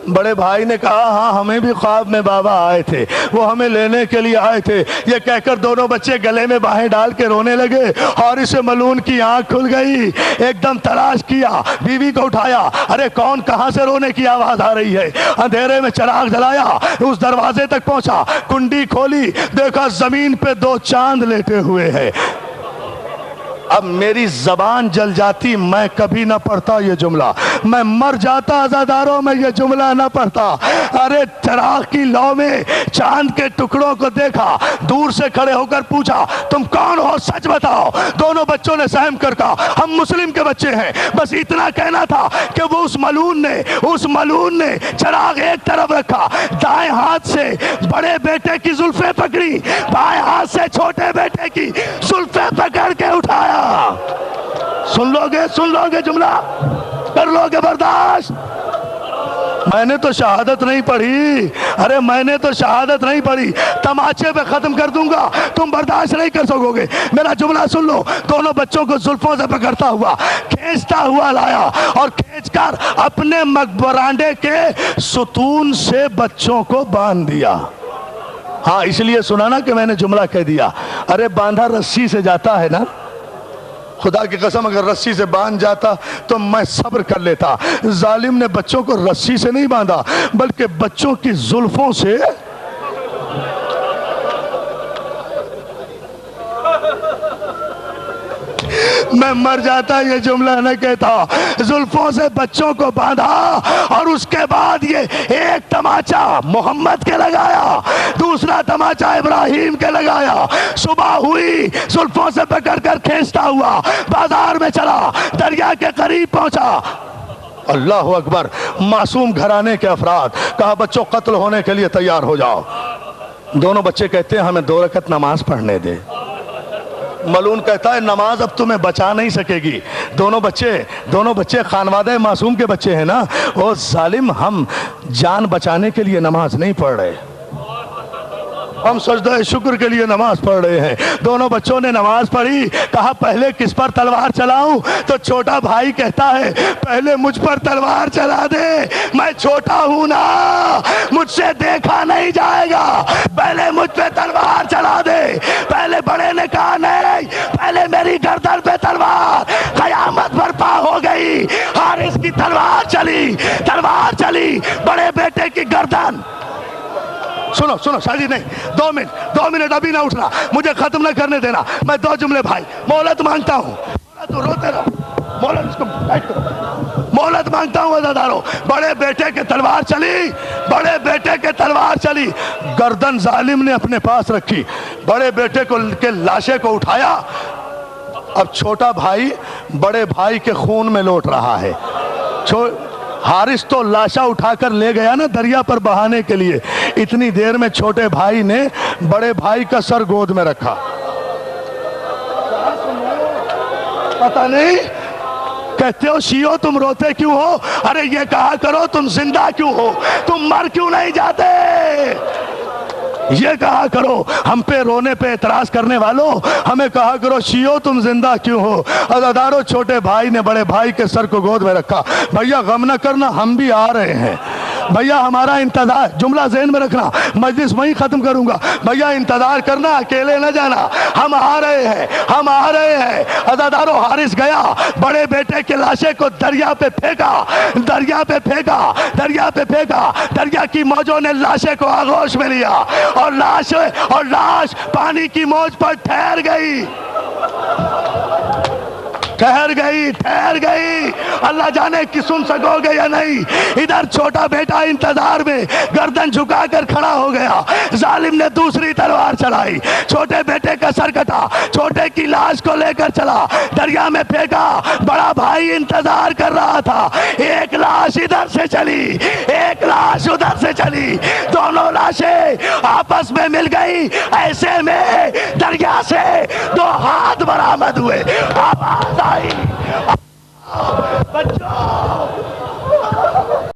بڑے بھائی نے کہا ہاں ہمیں بھی خواب میں بابا آئے تھے، وہ ہمیں لینے کے لیے آئے تھے، یہ کہہ کر دونوں بچے گلے میں باہیں ڈال کے رونے لگے، اور اسے ملون کی آنکھ کھل گئی، ایک دم تلاش کیا، بیوی کو اٹھایا، ارے کون کہاں سے رونے کی آواز آ رہی ہے، اندھیرے میں چراغ جلایا، اس دروازے تک پہنچا، کنڈی کھولی، دیکھا زمین پہ 2 چاند لیٹے ہوئے ہیں، اب میری زبان جل جاتی میں کبھی نہ پڑھتا یہ جملہ، میں مر جاتا عزاداروں میں یہ جملہ نہ پڑھتا۔ ارے چراغ کی لو میں چاند کے ٹکڑوں کو دیکھا، دور سے کھڑے ہو کر پوچھا تم کون ہو سچ بتاؤ۔ دونوں بچوں نے سہم کر کہا ہم مسلم کے بچے ہیں۔ بس اتنا کہنا تھا کہ وہ اس ملعون نے چراغ ایک طرف رکھا، دائیں ہاتھ سے بڑے بیٹے کی زلفیں پکڑی، بائیں ہاتھ سے چھوٹے بیٹے کی زلفیں پکڑ کے اٹھایا۔ سن لو گے جملہ، کر لو گے برداشت؟ میں نے تو شہادت نہیں پڑھی، ارے میں نے تو شہادت نہیں پڑھی، تماچے پہ ختم کر دوں گا، تم برداشت نہیں کر سکو گے۔ میرا جملہ سن لو۔ دونوں بچوں کو زلفوں سے پکڑتا ہوا کھینچتا ہوا لایا اور کھینچ کر اپنے مقبرانڈے کے ستون سے بچوں کو باندھ دیا۔ ہاں اس لیے سنا نا کہ میں نے جملہ کہہ دیا۔ ارے باندھا رسی سے جاتا ہے نا، خدا کی قسم اگر رسی سے باندھ جاتا تو میں صبر کر لیتا۔ ظالم نے بچوں کو رسی سے نہیں باندھا بلکہ بچوں کی زلفوں سے۔ میں مر جاتا یہ جملہ نہ کہتا۔ زلفوں سے بچوں کو باندھا اور اس کے بعد یہ ایک تماچا محمد کے لگایا، دوسرا تماچا ابراہیم کے لگایا۔ صبح ہوئی، زلفوں سے پکڑ کر کھینچتا ہوا بازار میں چلا، دریا کے قریب پہنچا۔ اللہ اکبر، معصوم گھرانے کے افراد، کہا بچوں قتل ہونے کے لیے تیار ہو جاؤ۔ دونوں بچے کہتے ہیں ہمیں 2 رکعت نماز پڑھنے دے۔ ملعون کہتا ہے نماز اب تمہیں بچا نہیں سکے گی۔ دونوں بچے خانوادہ معصوم کے بچے ہیں نا۔ او ظالم، ہم جان بچانے کے لیے نماز نہیں پڑھ رہے، ہم سجدہ شکر کے لیے نماز پڑھ رہے ہیں۔ دونوں بچوں نے نماز پڑھی، کہا پہلے کس پر تلوار چلاؤں؟ تو چھوٹا بھائی کہتا ہے پہلے مجھ پر تلوار چلا دے، میں چھوٹا ہوں نا، مجھ سے دیکھا نہیں جائے گا، پہلے مجھ پہ تلوار چلا دے۔ پہلے بڑے نے کہا نہیں، پہلے میری گردن پہ تلوار۔ قیامت برپا ہو گئی، حارث کی تلوار چلی، بڑے بیٹے کی گردن۔ سنو شاہی نہیں، 2 منٹ ابھی نہ اٹھنا، مجھے ختم نہ کرنے دینا۔ میں 2 جملے بھائی مہلت مانگتا ہوں، تو روتے رہو، مہلت مانگتا ہوں عزاداروں۔ بڑے بیٹے کے تلوار چلی، گردن ظالم نے اپنے پاس رکھی، بڑے بیٹے کے لاشے کو اٹھایا۔ اب چھوٹا بھائی بڑے بھائی کے خون میں لوٹ رہا ہے۔ حارث تو لاشا اٹھا کر لے گیا نا دریا پر بہانے کے لیے، اتنی دیر میں چھوٹے بھائی نے بڑے بھائی کا سر گود میں رکھا۔ پتہ نہیں کہتے ہو شیعو تم روتے کیوں ہو؟ ارے یہ کہا کرو تم زندہ کیوں ہو، تم مر کیوں نہیں جاتے؟ یہ کہا کرو ہم پہ رونے پہ اعتراض کرنے والوں، ہمیں کہا کرو شیعو تم زندہ کیوں ہو۔ عزادارو بھائی بھائی نے بڑے بھائی کے سر کو گود میں رکھا۔ بھیا غم نہ کرنا، ہم بھی آ رہے ہیں، بھیا ہمارا انتظار، جملہ ذہن میں رکھنا، مجلس وہیں ختم کروں گا، بھیا انتظار کرنا، اکیلے نہ جانا، ہم آ رہے ہیں۔ عزادارو حارث گیا، بڑے بیٹے کے لاشے کو دریا پہ پھینکا، دریا کی موجوں نے لاشے کو آغوش میں لیا اور لاش پانی کی موج پر ٹھہر گئی۔ اللہ جانے کہ سن سکو گے یا نہیں۔ ادھر چھوٹا بیٹا انتظار میں گردن جھکا کر کھڑا ہو گیا، ظالم نے دوسری تلوار چلائی، چھوٹے بیٹے کا سر کٹا، چھوٹے کی لاش کو لے کر چلا، دریا میں پھینکا۔ بڑا بھائی انتظار کر رہا تھا، ایک لاش ادھر سے چلی، ایک لاش ادھر سے چلی، دونوں لاشیں آپس میں مل گئی۔ ایسے میں دریا سے 2 ہاتھ برآمد ہوئے، آواز آئی بچوں